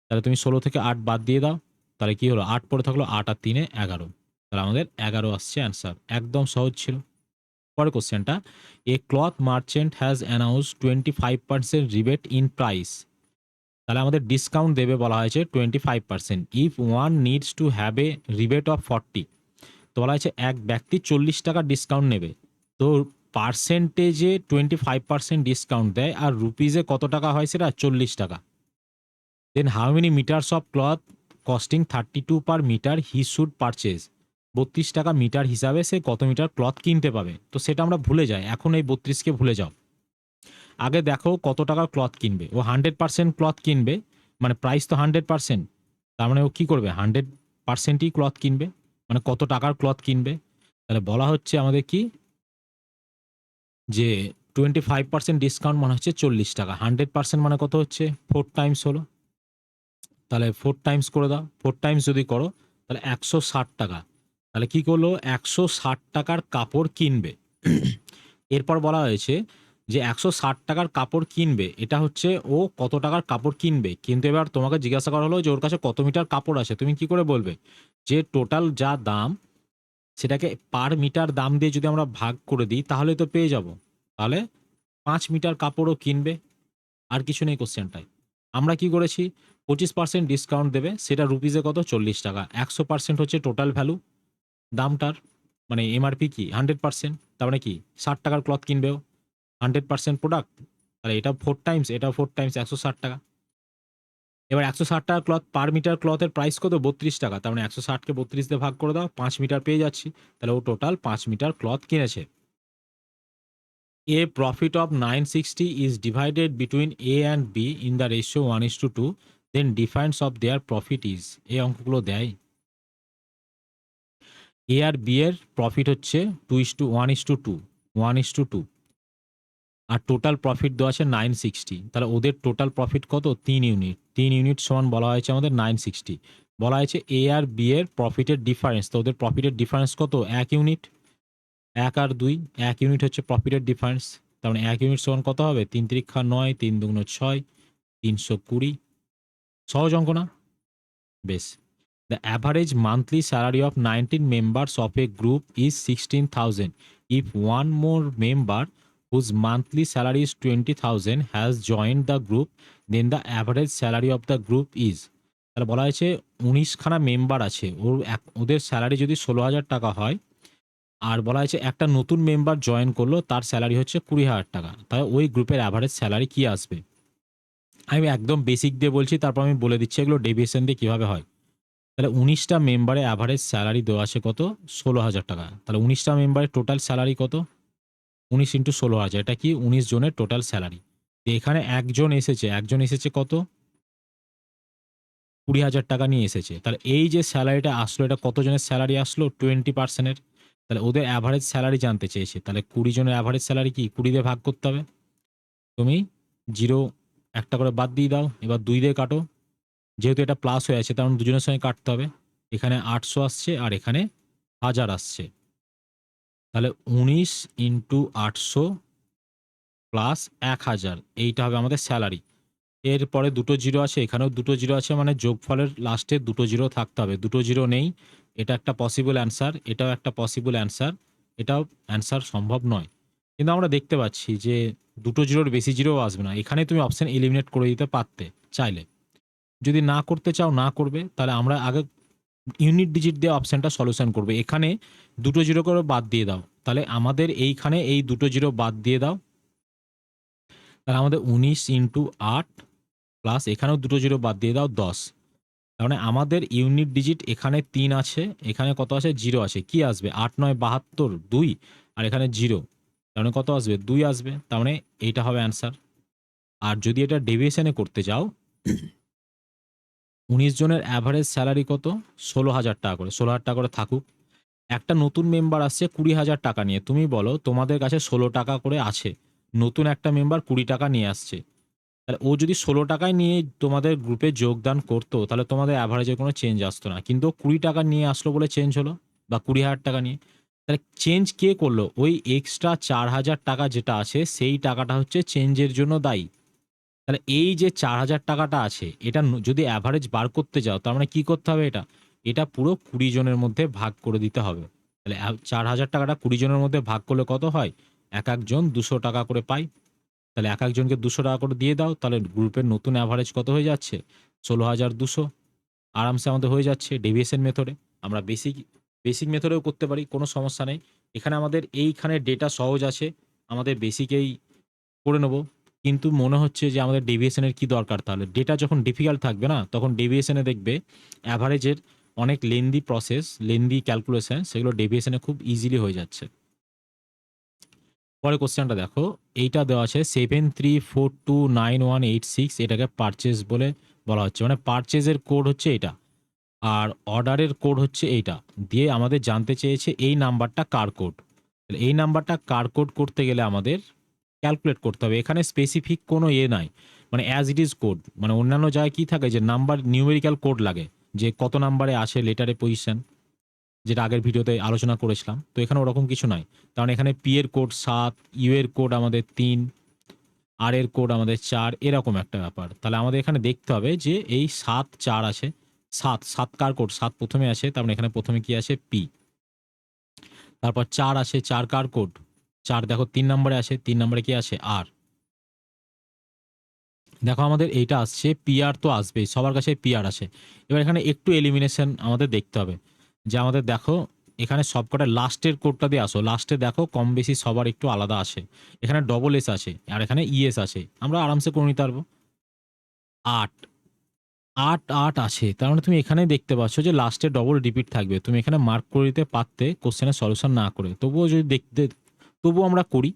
তাহলে তুমি 16 থেকে 8 বাদ দিয়ে দাও, তাহলে কি হলো, 8 পড়ে থাকলো, 8 আর 3 11। তাহলে আমাদের 11 আসছে অ্যান্সার, একদম সহজ ছিল। পরের কোশ্চেনটা, a cloth merchant has announce 25% rebate in price. তাহলে আমাদের ডিসকাউন্ট দেবে বলা হয়েছে 25%, if one needs to have a rebate of 40। তো বলা হয়েছে এক ব্যক্তি 40 টাকা ডিসকাউন্ট নেবে। তো পার্সেন্টেজে 25% ডিসকাউন্ট দেয়, আর রুপিজে কত টাকা হয় সেটা 40 টাকা। Then how many metres of cloth costing 32 per metre he should purchase. 32 টাকা মিটার হিসাবে সে কত মিটার ক্লথ কিনতে পাবে। তো সেটা আমরা ভুলে যাই, এখন এই 32কে ভুলে যাও। আগে দেখো কত টাকার ক্লথ কিনবে, ও 100% ক্লথ কিনবে, মানে প্রাইস তো 100%, তার মানে ও কি করবে 100%ই ক্লথ কিনবে, মানে কত টাকার ক্লথ কিনবে। তাহলে বলা হচ্ছে আমাদের কি, যে 25% ডিসকাউন্ট মানে হচ্ছে 40 টাকা, 100% মানে কত হচ্ছে 4 টাইমস হলো। তাহলে 4 টাইমস করে দাও, 4 টাইমস যদি করো তাহলে 160 টাকা। তাহলে কি করলো, 160 টাকার কাপড় কিনবে। এরপর বলা হয়েছে যে 160 টাকার কাপড় কিনবে, এটা হচ্ছে ও কত টাকার কাপড় কিনবে। কিন্তু এবার তোমাকে জিজ্ঞাসা করা হলো যে ওর কাছে কত মিটার কাপড় আছে, তুমি কি করে বলবে যে টোটাল যা দাম সেটাকে পার মিটার দাম দিয়ে যদি আমরা ভাগ করে দিই তাহলে তো পেয়ে যাব। তাহলে ৫ মিটার কাপড়ও কিনবে। আর কিছু নেই কোশ্চেনটায়। আমরা কি করেছি 25% ডিসকাউন্ট দেবে সেটা রুপিসে কত ৳৪০। ১০০% হচ্ছে টোটাল ভ্যালু দামটার। মানে এমআরপি কি 100%, তার মানে কি ৳৬০ র ক্লথ কিনবেও 100% প্রোডাক্ট। তাহলে এটা 4 টাইমস, এটাও 4 টাইমস ৳১৬০। এবার ৳১৬০ ক্লথ পার মিটার ক্লথের প্রাইস কত ৳৩২। তার মানে ১৬০ কে ৩২ দিয়ে ভাগ করে দাও, ৫ মিটার পেয়ে যাচ্ছি। তাহলে ও টোটাল ৫ মিটার ক্লথ কিনেছে। A profit of 960 is divided between A and B in the ratio 1:2, then difference of their profit is, এই অঙ্কগুলো দেয়। A আর B এর প্রফিট হচ্ছে 1:2, 1:2 আর টোটাল প্রফিট দেওয়া আছে 960। তাহলে ওদের টোটাল প্রফিট কত 3 ইউনিট, 3 ইউনিট সমান বলা হয়েছে আমাদের 960। বলা হয়েছে A আর B এর প্রফিটের ডিফারেন্স, তো ওদের প্রফিটের ডিফারেন্স কত 1 ইউনিট। ১ আর ২ ১ ইউনিট হচ্ছে প্রফিটের ডিফারেন্স। তার মানে ১ ইউনিট সমান কত হবে ৩ তিরিক্ষা ৯, ৩ দুগুণ ৬, ৩২০। সহজ অঙ্ক না? বেশ। The average monthly salary of 19 members of a group is 16,000. If one more member whose monthly salary is 20,000 has joined the group, then the average salary of the group is, তাহলে বলা হয়েছে ১৯ খানা মেম্বার আছে, ওদের স্যালারি যদি ১৬,০০০ হয়, আর বলা হয়েছে একটা নতুন মেম্বার জয়েন করলো, তার স্যালারি হচ্ছে ২০,০০০। তাহলে ওই গ্রুপের অ্যাভারেজ স্যালারি কি আসবে? আমি একদম বেসিক দিয়ে বলছি, তারপর আমি বলে দিচ্ছি এগুলো ডেভিয়েশন দিয়ে কিভাবে হয়। তাহলে ১৯টা মেম্বারে অ্যাভারেজ স্যালারি দেওয়া আছে কত ১৬,০০০ টাকা। তাহলে ১৯টা মেম্বারের টোটাল স্যালারি কত ১৯ ইন্টু ১৬,০০০, এটা কি ১৯ জনের টোটাল স্যালারি। এখানে একজন এসেছে কত ২০,০০০ টাকা নিয়ে এসেছে। তাহলে এই যে স্যালারিটা আসলো এটা কতজনের স্যালারি আসলো 20%-এর। তাহলে ওদের অ্যাভারেজ স্যালারি জানতে চেয়েছে। তাহলে ২০ জনের অ্যাভারেজ স্যালারি কি ২০ দিয়ে ভাগ করতে হবে। তুমি 0 একটা করে বাদ দিয়ে দাও। এবার ২ দিয়ে কাটো। যেহেতু এটা প্লাস হয়ে আছে কারণ দুজনের সঙ্গে কাটতে হবে। এখানে ৮০০ আসছে আর এখানে ১০০০ আসছে। তাহলে ১৯ ইন্টু ৮০০ প্লাস ১০০০, এইটা হবে আমাদের স্যালারি। এরপরে দুটো জিরো আছে, এখানেও দুটো জিরো আছে, মানে যোগফলের লাস্টে দুটো জিরো থাকতে হবে। দুটো জিরো নেই, এটা একটা পসিবল অ্যান্সার, এটাও একটা পসিবল অ্যান্সার, এটাও অ্যান্সার সম্ভব নয়। কিন্তু আমরা দেখতে পাচ্ছি যে দুটো জিরোর বেশি জিরোও আসবে না। এখানে তুমি অপশন এলিমিনেট করে দিতে পারতে চাইলে। যদি না করতে চাও না করবে, তাহলে আমরা আগে ইউনিট ডিজিট দিয়ে অপশনটা সলিউশন করবে। এখানে দুটো জিরো করে বাদ দিয়ে দাও, তাহলে আমাদের এইখানে এই দুটো জিরো বাদ দিয়ে দাও। তাহলে আমাদের ১৯ ইন্টু ৮ প্লাস এখানেও দুটো জিরো বাদ দিয়ে দাও ১০। তার মানে আমাদের ইউনিট ডিজিট এখানে ৩ আছে, এখানে কত আছে 0 আছে। কি আসবে ৮ ৯ ৭২ ২ আর এখানে 0, তার মানে কত আসবে ২ আসবে। তার মানে এইটা হবে অ্যান্সার। আর যদি এটা ডেভিয়েশনে করতে যাও ১৯ জনের অ্যাভারেজ স্যালারি কত ১৬,০০০ টাকা করে, ১৬,০০০ টাকা করে থাকুক। একটা নতুন মেম্বার আসছে ২০,০০০ টাকা নিয়ে। তুমি বলো তোমাদের কাছে ১৬ টাকা করে আছে, নতুন একটা মেম্বার ২০ টাকা নিয়ে আসছে। তাহলে ও যদি ১৬ টাকায় নিয়ে তোমাদের গ্রুপে যোগদান করতো তাহলে তোমাদের অ্যাভারেজে কোনো চেঞ্জ আসতো না। কিন্তু ও ২০ টাকা নিয়ে আসলো বলে চেঞ্জ হলো, বা ২০,০০০ টাকা নিয়ে। তাহলে চেঞ্জ কে করলো? ওই এক্সট্রা ৪,০০০ টাকা যেটা আছে সেই টাকাটা হচ্ছে চেঞ্জের জন্য দায়ী। তাহলে এই যে ৪,০০০ টাকাটা আছে এটা যদি অ্যাভারেজ বার করতে যাও তার মানে কি করতে হবে এটা পুরো ২০ জনের মধ্যে ভাগ করে দিতে হবে। তাহলে ৪,০০০ টাকাটা ২০ জনের মধ্যে ভাগ করলে কত হয়? এক একজন ২০০ টাকা করে পায়। তাহলে এক একজনকে ২০০ টাকা করে দিয়ে দাও। তাহলে গ্রুপের নতুন এভারেজ কত হয়ে যাচ্ছে? ১৬,২০০। আরামসে আমাদের হয়ে যাচ্ছে ডেভিয়েশন মেথডে। আমরা বেসিক মেথডেও করতে পারি, কোনো সমস্যা নেই। এখানে আমাদের এইখানে ডেটা সহজ আছে, আমাদের বেসিকেই করে নেব। কিন্তু মনে হচ্ছে যে আমাদের ডেভিয়েশনের কি দরকার তাহলে? ডেটা যখন ডিফিকাল্ট থাকবে না তখন ডেভিয়েশনে দেখবে এভারেজের অনেক লেন্দি প্রসেস, লেন্দি ক্যালকুলেশন, সেগুলো ডেভিয়েশনে খুব ইজিলি হয়ে যাচ্ছে। পরের কোশ্চেনটা দেখো, এইটা দেওয়া আছে 73429186, এটাকে পারচেজ বলে বলা হচ্ছে, মানে পারচেজের কোড হচ্ছে এটা আর অর্ডারের কোড হচ্ছে এইটা। দিয়ে আমাদের জানতে চেয়েছে এই নাম্বারটা কার কোড। এই নাম্বারটা কার কোড করতে গেলে আমাদের ক্যালকুলেট করতে হবে। এখানে স্পেসিফিক কোনো নাই, মানে অ্যাজ ইট ইজ কোড। মানে অন্যান্য জায়গায় কি থাকে যে নাম্বার নিউমেরিক্যাল কোড লাগে, যে কত নাম্বারে আসে লেটারে পজিশন, যেটা আগের ভিডিওতে আলোচনা করেছিলাম। তো এখানে ওরকম কিছু নাই। কারণ এখানে পি এর কোড ৭, ইউ এর কোড আমাদের ৩, আর এর কোড আমাদের ৪, এরকম একটা ব্যাপার। তাহলে আমাদের এখানে দেখতে হবে যে এই ৭ ৪ আছে, ৭ কার কোড ৭ প্রথমে আসে, তার মানে এখানে প্রথমে কি আসে পি। তারপর 4 আসে, 4 কার কোড? 4 দেখো 3 নম্বরে আসে, 3 নম্বরে কি আসে? আর। দেখো আমাদের এইটা আসছে, PR তো আসবেই, সবার কাছে PR আসে। এবার এখানে একটু এলিমিনেশন আমাদের দেখতে হবে। যে আমাদের দেখো এখানে সবকটা লাস্টের কোডটা দিয়ে আসো। লাস্টে দেখো কম বেশি সবার একটু আলাদা আসে। এখানে ডবল এস আছে আর এখানে ইএস আছে। আমরা আরামসে করে নিতে পারবো। 8, 8, 8 আসে। তার মানে তুমি এখানেই দেখতে পাচ্ছ যে লাস্টে ডবল রিপিট থাকবে। তুমি এখানে মার্ক করে দিতে পারতে কোশ্চেনের সলিউশন না করে। তবুও যদি দেখতে, তবুও আমরা করি।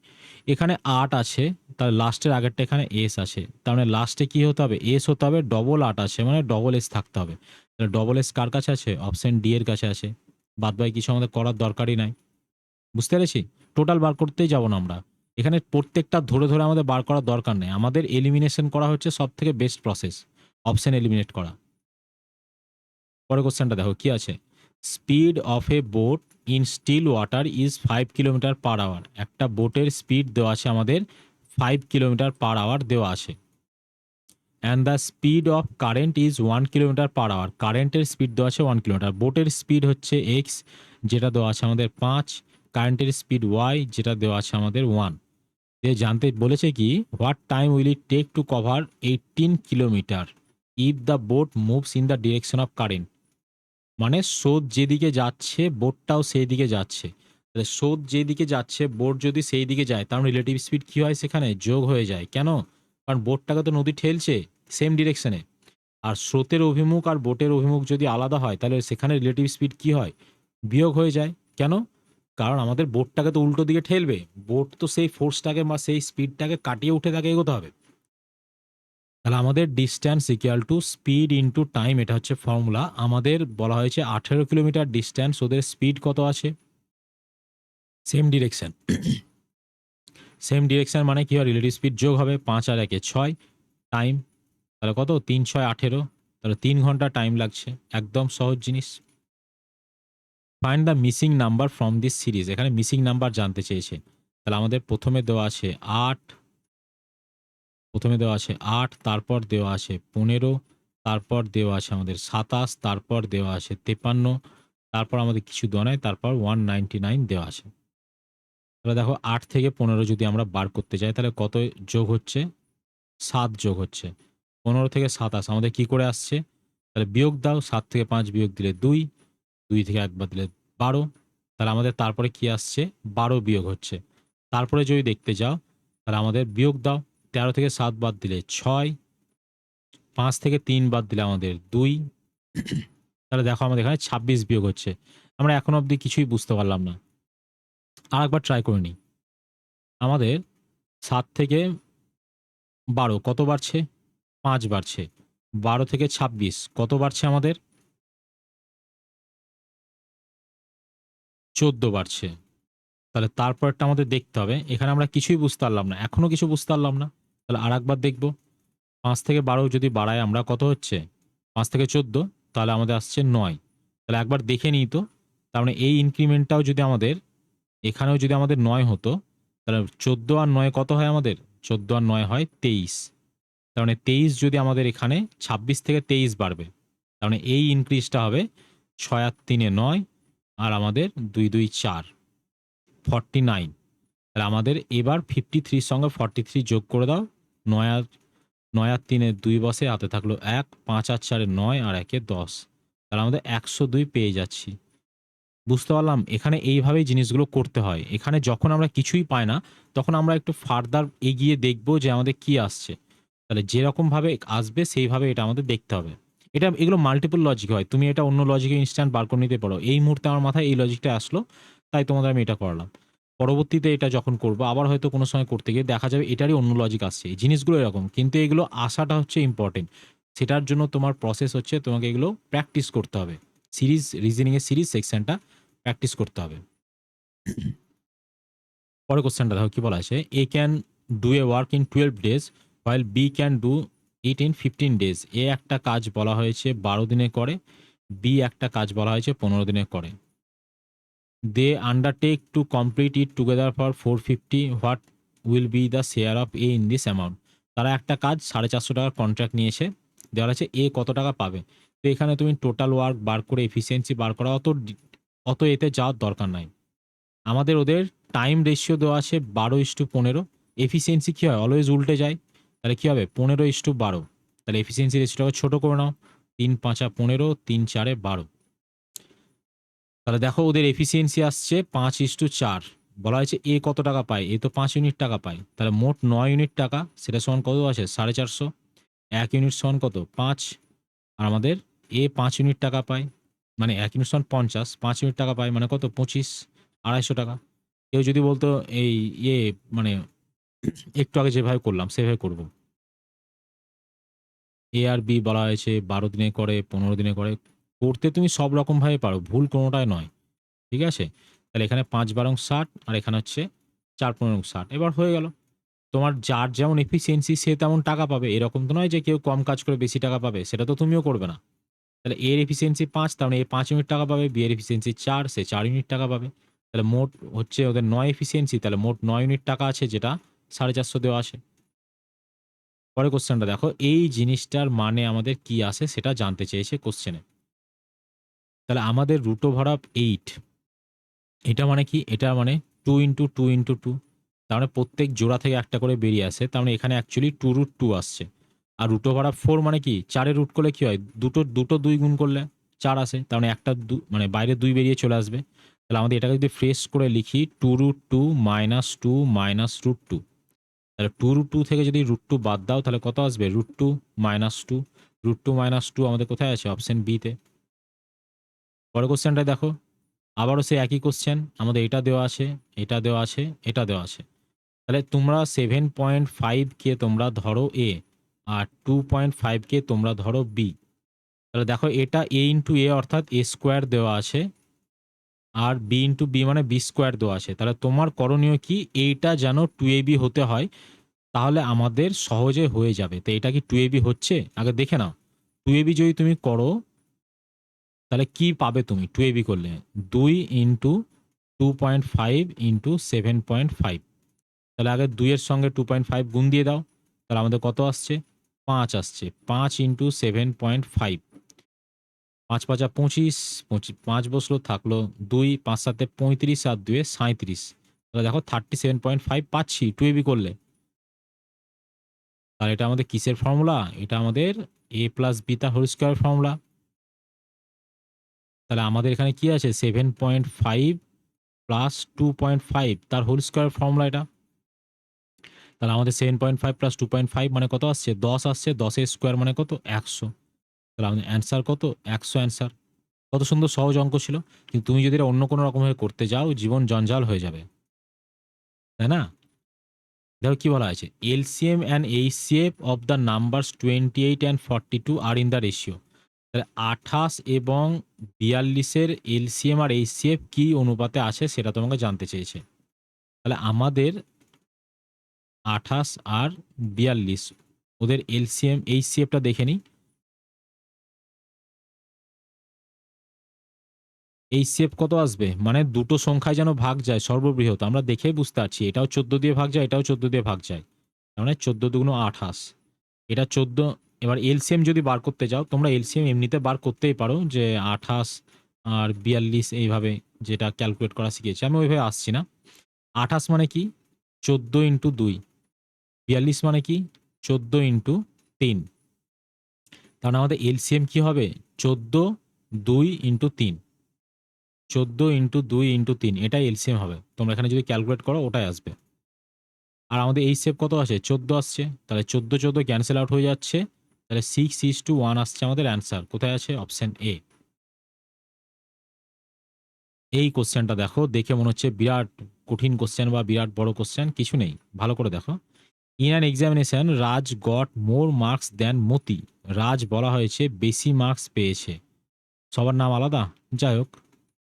এখানে 8 আছে, তার লাস্টের আগেরটা এখানে এস আছে। তার মানে লাস্টে কি হতে হবে? এস হতে হবে, ডবল 8 আছে মানে ডবল এস থাকতে হবে। তাহলে ডবল এস কার কাছে আছে? অপশন ডি এর কাছে আছে। বাদবাকি কিছু আমাদের করার দরকারই নাই। বুঝতে পেরেছি? টোটাল বার করতেই যাব না আমরা। এখানে প্রত্যেকটা ধরে, ধরে আমাদের বার করার দরকার নেই। আমাদের এলিমিনেশন করা হচ্ছে সবথেকে বেস্ট প্রসেস। অপশন এলিমিনেট করা। পরের কোশ্চেনটা দেখো কি আছে? Speed of a boat in still water is 5 kilometre per hour. একটা বোটের স্পিড দেওয়া আছে আমাদের 5 কিলোমিটার পার আওয়ার দেওয়া আছে। And the speed of current is 1 kilometre per hour. কারেন্টের স্পিড দেওয়া আছে 1 কিলোমিটার। বোটের স্পিড হচ্ছে এক্স, যেটা দেওয়া আছে আমাদের 5। কারেন্টের স্পিড ওয়াই, যেটা দেওয়া আছে আমাদের 1। যে জানতে বলেছে কি, what time will it take to cover 18 kilometre if the boat moves in the direction of current. মানে স্রোত যেদিকে যাচ্ছে বোটটাও সেই দিকে যাচ্ছে। তাহলে স্রোত যেদিকে যাচ্ছে বোট যদি সেই দিকে যায়, তার রিলেটিভ স্পিড কি হয়? সেখানে যোগ হয়ে যায়। কেন? কারণ বোটটাকে তো নদী ঠেলছে সেম ডিরেকশনে। আর স্রোতের অভিমুখ আর বোটের অভিমুখ যদি আলাদা হয়, তাহলে সেখানে রিলেটিভ স্পিড কি হয়? বিয়োগ হয়ে যায়। কেন? কারণ আমাদের বোটটাকে তো উল্টো দিকে ঠেলবে। বোট তো সেই ফোর্সটাকে বা সেই স্পিডটাকে কাটিয়ে উঠে তাকে এগোতে হবে। তাহলে আমাদের distance equal to speed into time, এটা হচ্ছে ফর্মুলা। আমাদের বলা হয়েছে 18 কিলোমিটার ডিস্ট্যান্স, ওদের স্পিড কত আছে? Same direction. সেম ডিরেকশন মানে কি হয়? রিলেটিভ স্পিড যোগ হবে। 5 আর 1 6। টাইম তাহলে কত? 3 6 18। তাহলে 3 ঘন্টা টাইম লাগছে। একদম সহজ জিনিস। Find the missing number from this series. এখানে মিসিং নাম্বার জানতে চেয়েছে। তাহলে আমাদের প্রথমে দেওয়া আছে 8, প্রথমে দেওয়া আছে 8, তারপর দেওয়া আছে 15, তারপর দেওয়া আছে আমাদের 27, তারপর দেওয়া আছে 53, তারপর আমাদের কিছু দেওয়া নাই, তারপর 199 দেওয়া আছে। তাহলে দেখো 8 থেকে 15 যদি আমরা বার করতে যাই, তাহলে কত যোগ হচ্ছে? 7 যোগ হচ্ছে। 15 থেকে 27 আমাদের কি করে আসছে? তাহলে বিয়োগ দাও। 7 থেকে 5 বিয়োগ দিলে 2, 2 থেকে 1 বাদ দিলে 12। তাহলে আমাদের তারপরে কি আসছে? 12 বিয়োগ হচ্ছে। তারপরে যদি দেখতে যাও, তাহলে আমাদের বিয়োগ দাও। 13 থেকে 7 বাদ দিলে 6, 5 থেকে 3 বাদ দিলে আমাদের 2। তাহলে দেখো আমাদের এখানে 26 বিয়োগ হচ্ছে। আমরা এখন অবধি কিছুই বুঝতে পারলাম না। আরেকবার ট্রাই করে নিই। আমাদের 7 থেকে 12 কত বাড়ছে? 5 বাড়ছে। 12 থেকে 26 কত বাড়ছে আমাদের? 14 বাড়ছে। তাহলে তারপরটা আমাদের দেখতে হবে। এখানে আমরা কিছুই বুঝতে পারলাম না। এখনো কিছু বুঝতে পারলাম না। তাহলে আরেকবার দেখব। 5 থেকে 12 যদি বাড়াই আমরা, কত হচ্ছে? 5 থেকে 14, তাহলে আমাদের আসছে 9। তাহলে একবার দেখে নিই তো। তার মানে এই ইনক্রিমেন্টটাও যদি আমাদের, এখানেও যদি আমাদের 9 হতো, তাহলে 14 আর 9 কত হয় আমাদের? 14 আর 9 হয় 23। তার মানে 23 যদি আমাদের এখানে 26 থেকে 23 বাড়বে। তার মানে এই ইনক্রিজটা হবে 6 আর 3 এ 9 আর আমাদের 2 2 4, 49। তাহলে আমাদের এবার 53 এর সঙ্গে 43 যোগ করে দাও। 9 আর 9 আর 3 এ 2 বসে, হাতে থাকলো 1, 5 আর 4 এ 9 আর 1 এ 10। তাহলে আমাদের 102 পেয়ে যাচ্ছি। বুঝতে পারলাম? এখানে এইভাবেই জিনিসগুলো করতে হয়। এখানে যখন আমরা কিছুই পাই না, তখন আমরা একটু ফার্দার এগিয়ে দেখব যে আমাদের কি আসছে। তাহলে যেরকমভাবে আসবে সেইভাবে এটা আমাদের দেখতে হবে। এগুলো মাল্টিপল লজিক হয়। তুমি এটা অন্য লজিকে ইনস্ট্যান্ট বার করে নিতে পারো। এই মুহূর্তে আমার মাথায় এই লজিকটা আসলো, তাই তোমাদের আমি এটা করালাম। পরবর্তীতে এটা যখন করব, আবার হয়তো কোনো সময় করতে গিয়ে দেখা যাবে এটারই অন্য লজিক আসছে। এই জিনিসগুলো এরকম। কিন্তু এগুলো আসাটা হচ্ছে ইম্পোর্টেন্ট। সেটার জন্য তোমার প্রসেস হচ্ছে তোমাকে এগুলো প্র্যাকটিস করতে হবে। রিজনিং এর সিরিজ সেকশনটা প্র্যাকটিস করতে হবে। পরের কোশ্চেনটা দেখো কি বলা আছে? A can do a work in 12 days while B can do it in 15 days. A একটা কাজ বলা হয়েছে 12 দিনে করে, বি একটা কাজ বলা হয়েছে 15 দিনে করে। They undertake to complete it together for 450, what will be the share of A in this amount. তারা একটা কাজ 450 টাকার কন্ট্রাক্ট নিয়েছে, দেওয়া আছে এ কত টাকা পাবে। তো এখানে তুমি টোটাল ওয়ার্ক বার করে এফিসিয়েন্সি বার করা, অত এতে যাওয়ার দরকার নাই। আমাদের ওদের টাইম রেশিও দেওয়া আছে 12:15। এফিসিয়েন্সি কী হয়, অলওয়েজ উল্টে যায়। তাহলে কী হবে, 15:12। তাহলে এফিসিয়েন্সি রেশিওটাকে ছোটো করে নাও, 3×5 15, 3×4 12। তাহলে দেখো ওদের এফিসিয়েন্সি আসছে 5:4। বলা হয়েছে এ কত টাকা পায়, এ তো 5 ইউনিট টাকা পায়। তাহলে মোট 9 ইউনিট টাকা, সেটা সমান কত আছে, 450। 1 ইউনিট সমান কত, 5। আর আমাদের এ 5 ইউনিট টাকা পায়, মানে 1 ইউনিট সমান 50, 5 ইউনিট টাকা পায় মানে কত, 25, 250 টাকা। কেউ যদি বলতো এই ইয়ে মানে একটু আগে যেভাবে করলাম সেভাবে করব। এ আর বি বলা হয়েছে 12 দিনে করে, 15 দিনে করে। করতে তুমি সব রকমভাবে পারো, ভুল কোনোটাই নয়। ঠিক আছে? তাহলে এখানে 5×12 60, আর এখানে হচ্ছে 4×15 60। এবার হয়ে গেল। তোমার যার যেমন এফিসিয়েন্সি সে তেমন টাকা পাবে। এরকম তো নয় যে কেউ কম কাজ করে বেশি টাকা পাবে। সেটা তো তুমিও করবে না। তাহলে এর এফিসিয়েন্সি 5, তার মানে এ 5 ইউনিট টাকা পাবে। বি এর এফিসিয়েন্সি 4, সে 4 ইউনিট টাকা পাবে। তাহলে মোট হচ্ছে ওদের 9 এফিসিয়েন্সি। তাহলে মোট 9 ইউনিট টাকা আছে, যেটা 450 দেওয়া আছে। পরের কোশ্চেনটা দেখো, এই জিনিসটার মানে আমাদের কি আসে সেটা জানতে চেয়েছে কোশ্চেনে। তাহলে আমাদের √8, এটা মানে কি, এটা মানে 2×2×2। তার মানে প্রত্যেক জোড়া থেকে একটা করে বেরিয়ে আসে। তার মানে এখানে অ্যাকচুয়ালি 2√2 আসছে। আর √4 মানে কি, 4 এর রুট করলে কি হয়, দুটো দুটো 2 গুণ করলে 4 আসে। তার মানে একটা মানে বাইরে 2 বেরিয়ে চলে আসবে। তাহলে আমাদের এটাকে যদি ফ্রেশ করে লিখি, 2√2 -2 -√2। তাহলে 2√2 থেকে যদি √2 বাদ দাও তাহলে কত আসবে, √2 -2। √2 -2 আমাদের কোথায় আছে, অপশন বি তে। পরের কোশ্চেনটা দেখো, আবারও সে একই কোশ্চেন। আমাদের এটা দেওয়া আছে, এটা দেওয়া আছে, এটা দেওয়া আছে। তাহলে তোমরা 7.5 কে তোমরা ধরো এ, আর 2.5 কে তোমরা ধরো বি। তাহলে দেখো এটা এ ইন্টু এ অর্থাৎ এ স্কোয়ার দেওয়া আছে, আর বি ইন্টু বি মানে বি স্কোয়ার দেওয়া আছে। তাহলে তোমার করণীয় কি, এইটা যেন 2ab হতে হয়, তাহলে আমাদের সহজে হয়ে যাবে। তো এটা কি 2ab হচ্ছে, আগে দেখে নাও। 2ab যদি তুমি করো তাহলে কি পাবে তুমি 2ab করলে, 2 ইন্টু 2.5 ইন্টু 7.5। তাহলে আগে 2 এর সঙ্গে 2.5 গুণ দিয়ে দাও। তাহলে আমাদের কত আসছে, 5 আসছে। 5 ইন্টু 7.5, 5×5 25, 5 বসলো, থাকলো 2, 5 7 35, আর 2 37। তাহলে দেখো 37.5 পাচ্ছি 2ab করলে। তাহলে এটা আমাদের কিসের ফর্মুলা, এটা আমাদের a প্লাস বি তার হোল স্কোয়ার ফর্মুলা। তাহলে আমাদের এখানে কি আছে, 7.5 প্লাস 2.5 তার হোল স্কোয়ার ফর্মুলা এটা। তাহলে আমাদের 7.5 প্লাস 2.5 মানে কত আসছে, 10 আসছে। 10 এর স্কোয়ার মানে কত, 100। তাহলে আমাদের অ্যান্সার কত, 100 অ্যান্সার। কত সুন্দর সহজ অঙ্ক ছিল। কিন্তু তুমি যদি এটা অন্য কোনো রকমভাবে করতে যাও, জীবন জঞ্জাল হয়ে যাবে, তাই না? দেখো কি বলা আছে, LCM and HCF of the numbers 28 and 42 are in the ratio. তাহলে 28 এবং 42-এর এলসিএম আর এইচসিএফ কি অনুপাতে আছে সেটা তোমাকে জানতে চেয়েছে। তাহলে আমাদের 28 আর 42, ওদের এলসিএম এইচসিএফটা দেখে নিই। এইচসিএফ কত আসবে, মানে দুটো সংখ্যায় যেন ভাগ যায় সর্ববৃহৎ, আমরা দেখেই বুঝতে পারছি। এটাও 14 দিয়ে ভাগ যায়, এটাও 14 দিয়ে ভাগ যায়। তার মানে 14 দুগুণ 28, এটা 14। এবার এলসিএম যদি বার করতে যাও, তোমরা এলসিএম এমনিতে বার করতেই পারো, যে 28 আর 42 এইভাবে, যেটা ক্যালকুলেট করা শিখেছি আমি, ওইভাবে আসছি না। 28 মানে কি, 14 ইন্টু 2। 42 মানে কি, 14 ইন্টু 3। তাহলে আমাদের এলসিএম কি হবে, 14 2 ইন্টু 3। 14 ইন্টু 2 ইন্টু 3, এটাই এলসিএম হবে। তোমরা এখানে যদি ক্যালকুলেট করো ওটাই আসবে। আর আমাদের এইচসিএফ কত আসে, 14 আসছে। তাহলে 14 14 ক্যান্সেল আউট হয়ে যাচ্ছে। তাহলে 6:1 আসছে আমাদের অ্যান্সার। কোথায় আছে, অপশন এ। এই কোশ্চেনটা দেখো, দেখে মনে হচ্ছে বিরাট কঠিন কোশ্চেন বা বিরাট বড় কোশ্চেন, কিছু নেই। ভালো করে দেখো। In an examination Raj got more marks than Moti. Raj বলা হয়েছে বেশি মার্কস পেয়েছে। সবার নাম আলাদা, যাই হোক,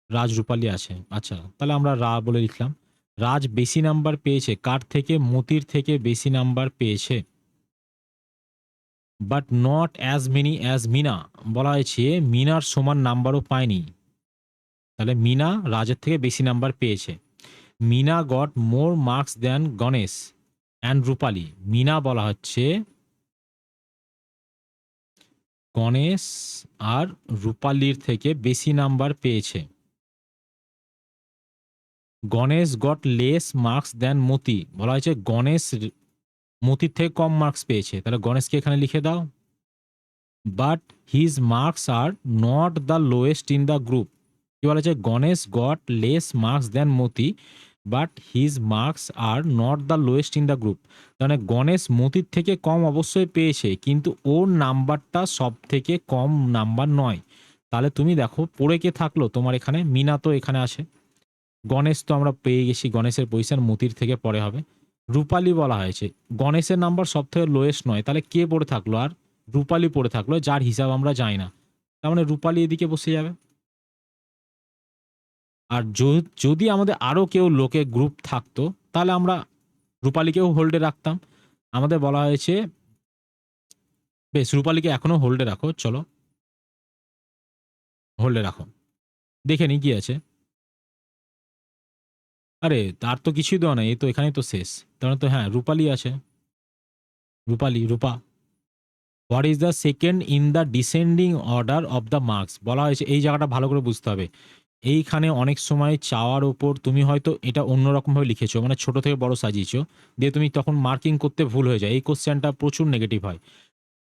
রাজ রূপালী আছে। আচ্ছা, তাহলে আমরা রা বলে লিখলাম। রাজ বেশি নাম্বার পেয়েছে কার থেকে, মতির থেকে বেশি নাম্বার পেয়েছে। But not as many as Meena, বলা হয়েছে মিনার সমান নাম্বারও পায়নি। তাহলে মিনা রাজের থেকে বেশি নাম্বার পেয়েছে। Meena got more marks than Ganesh and Rupali. Meena বলা হচ্ছে গণেশ আর রূপালীর থেকে বেশি নাম্বার পেয়েছে। গণেশ গট লেস মার্কস দেন মতি, বলা হয়েছে গণেশ মতির থেকে কম মার্কস পেয়েছে, তাহলে গণেশকে এখানে লিখে দাও। But his marks are not the lowest in the group, কি বলা হয়েছে Ganesh got less marks then Moti but his marks are not the lowest in the group, মানে গণেশ মতির থেকে কম অবশ্যই পেয়েছে কিন্তু ওর নাম্বারটা সব থেকে কম নাম্বার নয়। তাহলে তুমি দেখো পড়ে কে থাকলো তোমার এখানে, মিনা তো এখানে আছে, গণেশ তো আমরা পেয়ে গেছি, গণেশের পজিশন মতির থেকে পরে হবে। রূপালী বলা হয়েছে গণেশের নাম্বার সব থেকে লোয়েস্ট নয়, তাহলে কে পড়ে থাকলো আর রূপালী পড়ে থাকলো, যার হিসাব আমরা জানি না, তার মানে রূপালী এদিকে বসে যাবে। আর যদি আমাদের আরও কেউ লোকে গ্রুপ থাকতো তাহলে আমরা রূপালীকেও হোল্ডে রাখতাম। আমাদের বলা হয়েছে বেশ রূপালীকে এখনো হোল্ডে রাখো, চলো হোল্ডে রাখো, দেখে নি কি আছে। আরে তার তো কিছুই দেওয়া নাই, এই তো এখানেই তো শেষ, তাহলে তো হ্যাঁ রূপালী আছে, Rupali Rupa. What is the second in the descending order of the marks, বলা হয়েছে এই জায়গাটা ভালো করে বুঝতে হবে। এইখানে অনেক সময় চাওয়ার ওপর তুমি হয়তো এটা অন্যরকমভাবে লিখেছো, মানে ছোট থেকে বড় সাজিয়েছো, দিয়ে তুমি তখন মার্কিং করতে ভুল হয়ে যায়, এই কোশ্চেনটা প্রচুর নেগেটিভ হয়।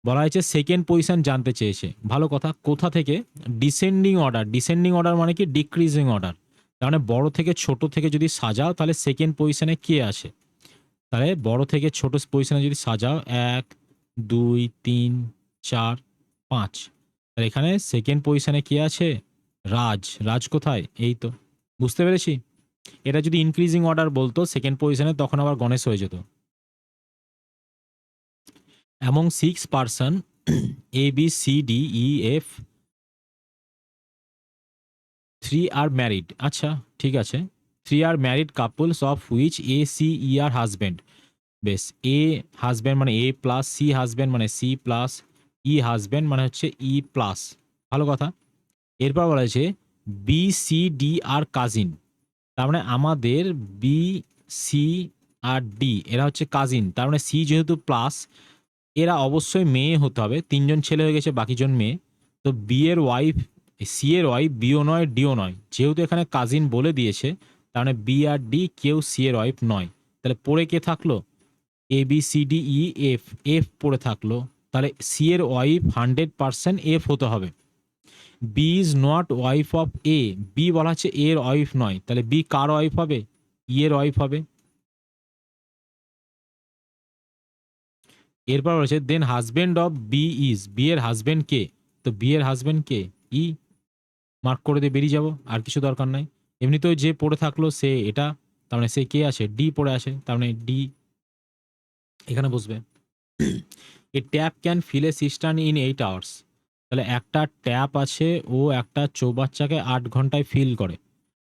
বলা হয়েছে সেকেন্ড পজিশন জানতে চেয়েছে, ভালো কথা, কোথা থেকে ডিসেন্ডিং অর্ডার, ডিসেন্ডিং অর্ডার মানে কি ডিক্রিজিং অর্ডার, তার মানে বড় থেকে ছোট থেকে যদি সাজাও তাহলে সেকেন্ড পজিশনে কে আসে, তাহলে বড় থেকে ছোট পজিশনে যদি সাজাও 1 2 3 4 5, তাহলে এখানে সেকেন্ড পজিশনে কে আছে, রাজ, রাজ কোথায়, এই তো, বুঝতে পেরেছি। এটা যদি ইনক্রিজিং অর্ডার বলতো সেকেন্ড পজিশনে তখন আবার গণেশ হয়ে যেত। Among 6 person A B C D E F 3 are married, আচ্ছা ঠিক আছে, 3 are married couples of which A C E are husband, বেশ এ হাজব্যান্ড মানে এ প্লাস, সি হাজব্যান্ড মানে সি প্লাস, ই হাজব্যান্ড মানে হচ্ছে ই প্লাস, ভালো কথা। এরপর বলা হয়েছে B C D are cousin, তার মানে আমাদের বি সি আর ডি এরা হচ্ছে কাজিন, তার মানে সি যেহেতু প্লাস এরা অবশ্যই মেয়ে হতে হবে, 3জন ছেলে হয়ে গেছে বাকিজন মেয়ে, তো বি এর ওয়াইফ, সি এর ওয়াইফ বিও নয় ডিও নয়, যেহেতু এখানে কাজিন বলে দিয়েছে তার মানে বি আর ডি কেউ সি এর ওয়াইফ নয়, তাহলে পড়ে কে থাকলো A B C D E F, F পড়ে থাকলো, তাহলে সি এর ওয়াইফ 100% এফ হতে হবে। B is not wife of A, B বলা হচ্ছে এর ওয়াইফ নয়, তাহলে বি কার ওয়াইফ হবে, ই এর ওয়াইফ হবে। এরপর রয়েছে then husband of B is, B এর হাজব্যান্ড কে, তো বি এর হাজব্যান্ড কে, ই, মার্ক করে দিয়ে বেরিয়ে যাব, আর কিছু দরকার নাই। এমনিতেও যে পড়ে থাকলো সে এটা, তার মানে সে কে আসে, ডি পড়ে আসে, তার মানে ডি এখানে বসবে। A tap can fill a cistern in 8 hours, তাহলে একটা ট্যাপ আছে ও একটা চৌবাচ্চাকে 8 ঘন্টায় ফিল করে।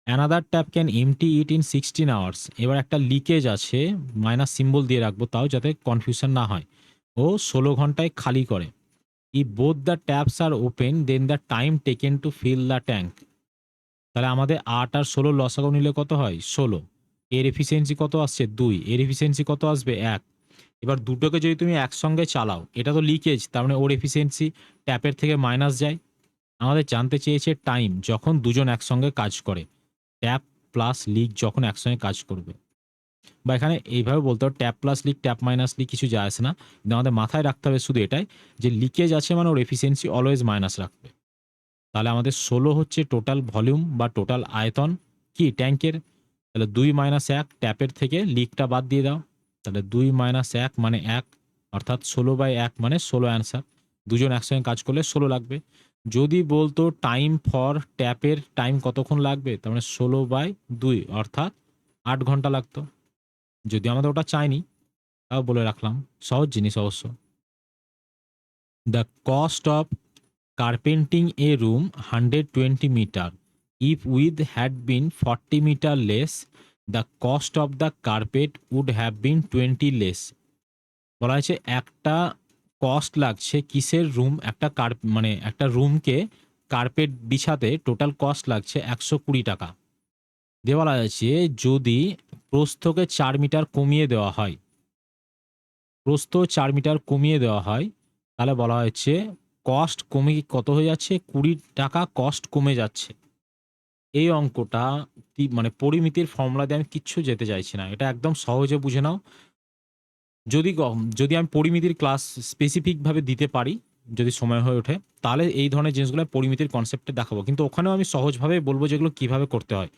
Another tap can empty it in 16 hours, এবার একটা লিকেজ আছে, মাইনাস সিম্বল দিয়ে রাখবো তাও যাতে কনফিউশন না হয়, ও 16 ঘন্টায় খালি করে। If both the taps are open then the time taken to fill the tank, তাহলে আমাদের 8 আর 16 লসাগু নিলে কত হয় 16, এর এফিসিয়েন্সি কত আসছে 2, এর এফিসিয়েন্সি কত আসবে 1। এবার দুটোকে যদি তুমি একসঙ্গে চালাও, এটা তো লিকেজ তার মানে ওর এফিসিয়েন্সি ট্যাপের থেকে মাইনাস যায়। আমাদের জানতে চেয়েছে টাইম যখন দুজন একসঙ্গে কাজ করে, ট্যাপ প্লাস লিক যখন একসঙ্গে কাজ করবে, বা এখানে এইভাবে বলতে হবে tap plus leak tap minus leak কিছু যায় আসে না, কিন্তু আমাদের মাথায় রাখতে হবে শুধু এটাই যে লিকেজ আছে মানে ওর এফিসিয়েন্সি অলওয়েজ মাইনাস রাখবে। তাহলে আমাদের 16 হচ্ছে টোটাল ভলিউম বা টোটাল আয়তন কি ট্যাঙ্কের, তাহলে 2 মাইনাস 1 ট্যাপের থেকে লিকটা বাদ দিয়ে দাও, তাহলে 2 মাইনাস 1 মানে 1, অর্থাৎ 16/1 মানে 16 অ্যান্সার। দুজন একসঙ্গে কাজ করলে 16 লাগবে। যদি বলতো টাইম ফর ট্যাপের টাইম কতক্ষণ লাগবে, তার মানে 16/2 অর্থাৎ 8 ঘন্টা লাগতো। যদি আমাদের ওটা চাইনি তাও বলে রাখলাম, সহজ জিনিস অবশ্য। The cost of carpenting a room 120 meter. If width had been 40 meter less, the cost of the carpet would have been 20 less. বলা হয়েছে একটা কস্ট লাগছে কিসের রুম, একটা মানে একটা রুমকে কার্পেট বিছাতে টোটাল কস্ট লাগছে 120 টাকা। দিয়ে বলা যাচ্ছে যদি প্রস্থকে 4 মিটার কমিয়ে দেওয়া হয়, প্রস্থ 4 মিটার কমিয়ে দেওয়া হয়, তাহলে বলা হয়েছে কস্ট কমে কত হয়ে যাচ্ছে 20 টাকা কস্ট কমে যাচ্ছে। এই অঙ্কটা মানে পরিমিতির ফর্মুলা দিয়ে আমি কিচ্ছু যেতে চাইছি না। এটা একদম সহজে বুঝে নাও। যদি আমি পরিমিতির ক্লাস স্পেসিফিক ভাবে দিতে পারি, যদি সময় হয়ে ওঠে, তাহলে এই ধরনের জিনিসগুলো পরিমিতির কনসেপ্টে দেখাবো। কিন্তু ওখানেও আমি সহজভাবে বলবো যেগুলো কিভাবে করতে হয়।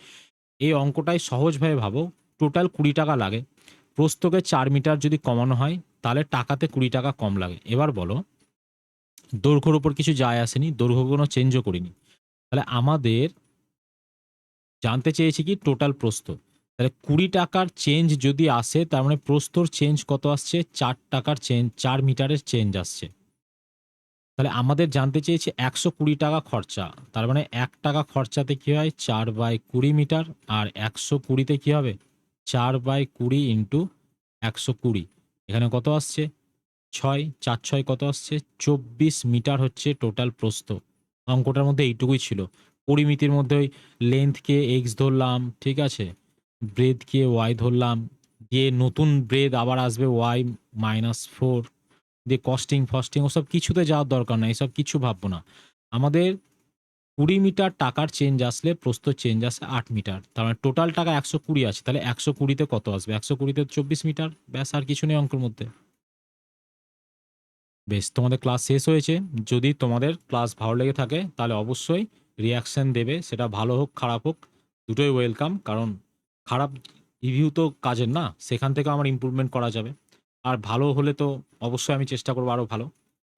এই অঙ্কটাই সহজভাবে ভাবো। টোটাল 20 টাকা লাগে। প্রস্থকে 4 মিটার যদি কমানো হয়, তাহলে টাকাতে 20 টাকা কম লাগে। এবার বলো, দৈর্ঘ্যের উপর কিছু যায় আসেনি, দৈর্ঘ্য কোনো চেঞ্জও করিনি। তাহলে আমাদের জানতে চেয়েছি কি টোটাল প্রস্থ। তাহলে 20 টাকার চেঞ্জ যদি আসে, তার মানে প্রস্থর চেঞ্জ কত আসছে? 4 টাকার চেঞ্জ, 4 মিটারের চেঞ্জ আসছে। তাহলে আমাদের জানতে চেয়েছে 120 টাকা খরচা। তার মানে 1 টাকা খরচাতে কি হয়? 4/20 মিটার। আর 120 তে কি হবে? 4/20 ইন্টু 120। এখানে কত আসছে? 6, 4 6 কত আসছে? 24 মিটার হচ্ছে টোটাল প্রস্থ। অঙ্কটার মধ্যে এইটুকুই ছিল। পরিমিতির মধ্যে ওই লেন্থকে এক্স ধরলাম, ঠিক আছে? ব্রেডকে ওয়াই ধরলাম। দিয়ে নতুন ব্রেড আবার আসবে y-4, দিয়ে কস্টিং ফস্টিং ওসব কিছুতে যাওয়ার দরকার নাই। এসব কিছু ভাববো না। আমাদের 20 মিটার টাকার চেঞ্জ আসলে প্রস্থ চেঞ্জ আসে 8 মিটার। তার মানে টোটাল টাকা 120 আছে। তাহলে 120 তে কত আসবে? 120 তে 24 মিটার। ব্যাস, আর কিছু নেই অঙ্কের মধ্যে। বেশ, তোমাদের ক্লাস শেষ হয়েছে। যদি তোমাদের ক্লাস ভালো লেগে থাকে, তাহলে অবশ্যই রিঅ্যাকশন দেবে। সেটা ভালো হোক খারাপ হোক, দুটোই ওয়েলকাম। কারণ খারাপ রিভিউ তো কাজের না, সেখান থেকে আমার ইমপ্রুভমেন্ট করা যাবে। আর ভালো হলে তো অবশ্যই আমি চেষ্টা করবো আরও ভালো।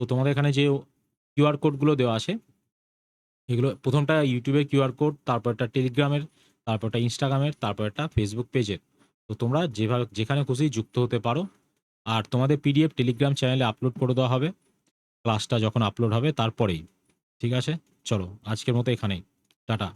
তো তোমাদের এখানে যে কিউআর কোডগুলো দেওয়া আছে, এগুলো প্রথমটা ইউটিউবের কিউআর কোড, তারপর একটা টেলিগ্রামের, তারপর একটা ইনস্টাগ্রামের, তারপর একটা ফেসবুক পেজের। তো তোমরা যেভাবে যেখানে খুশি যুক্ত হতে পারো। আর তোমাদের পিডিএফ টেলিগ্রাম চ্যানেলে আপলোড করে দেওয়া হবে ক্লাসটা যখন আপলোড হবে তারপরেই। ঠিক আছে? চলো, আজকের মতো এখানেই। টাটা।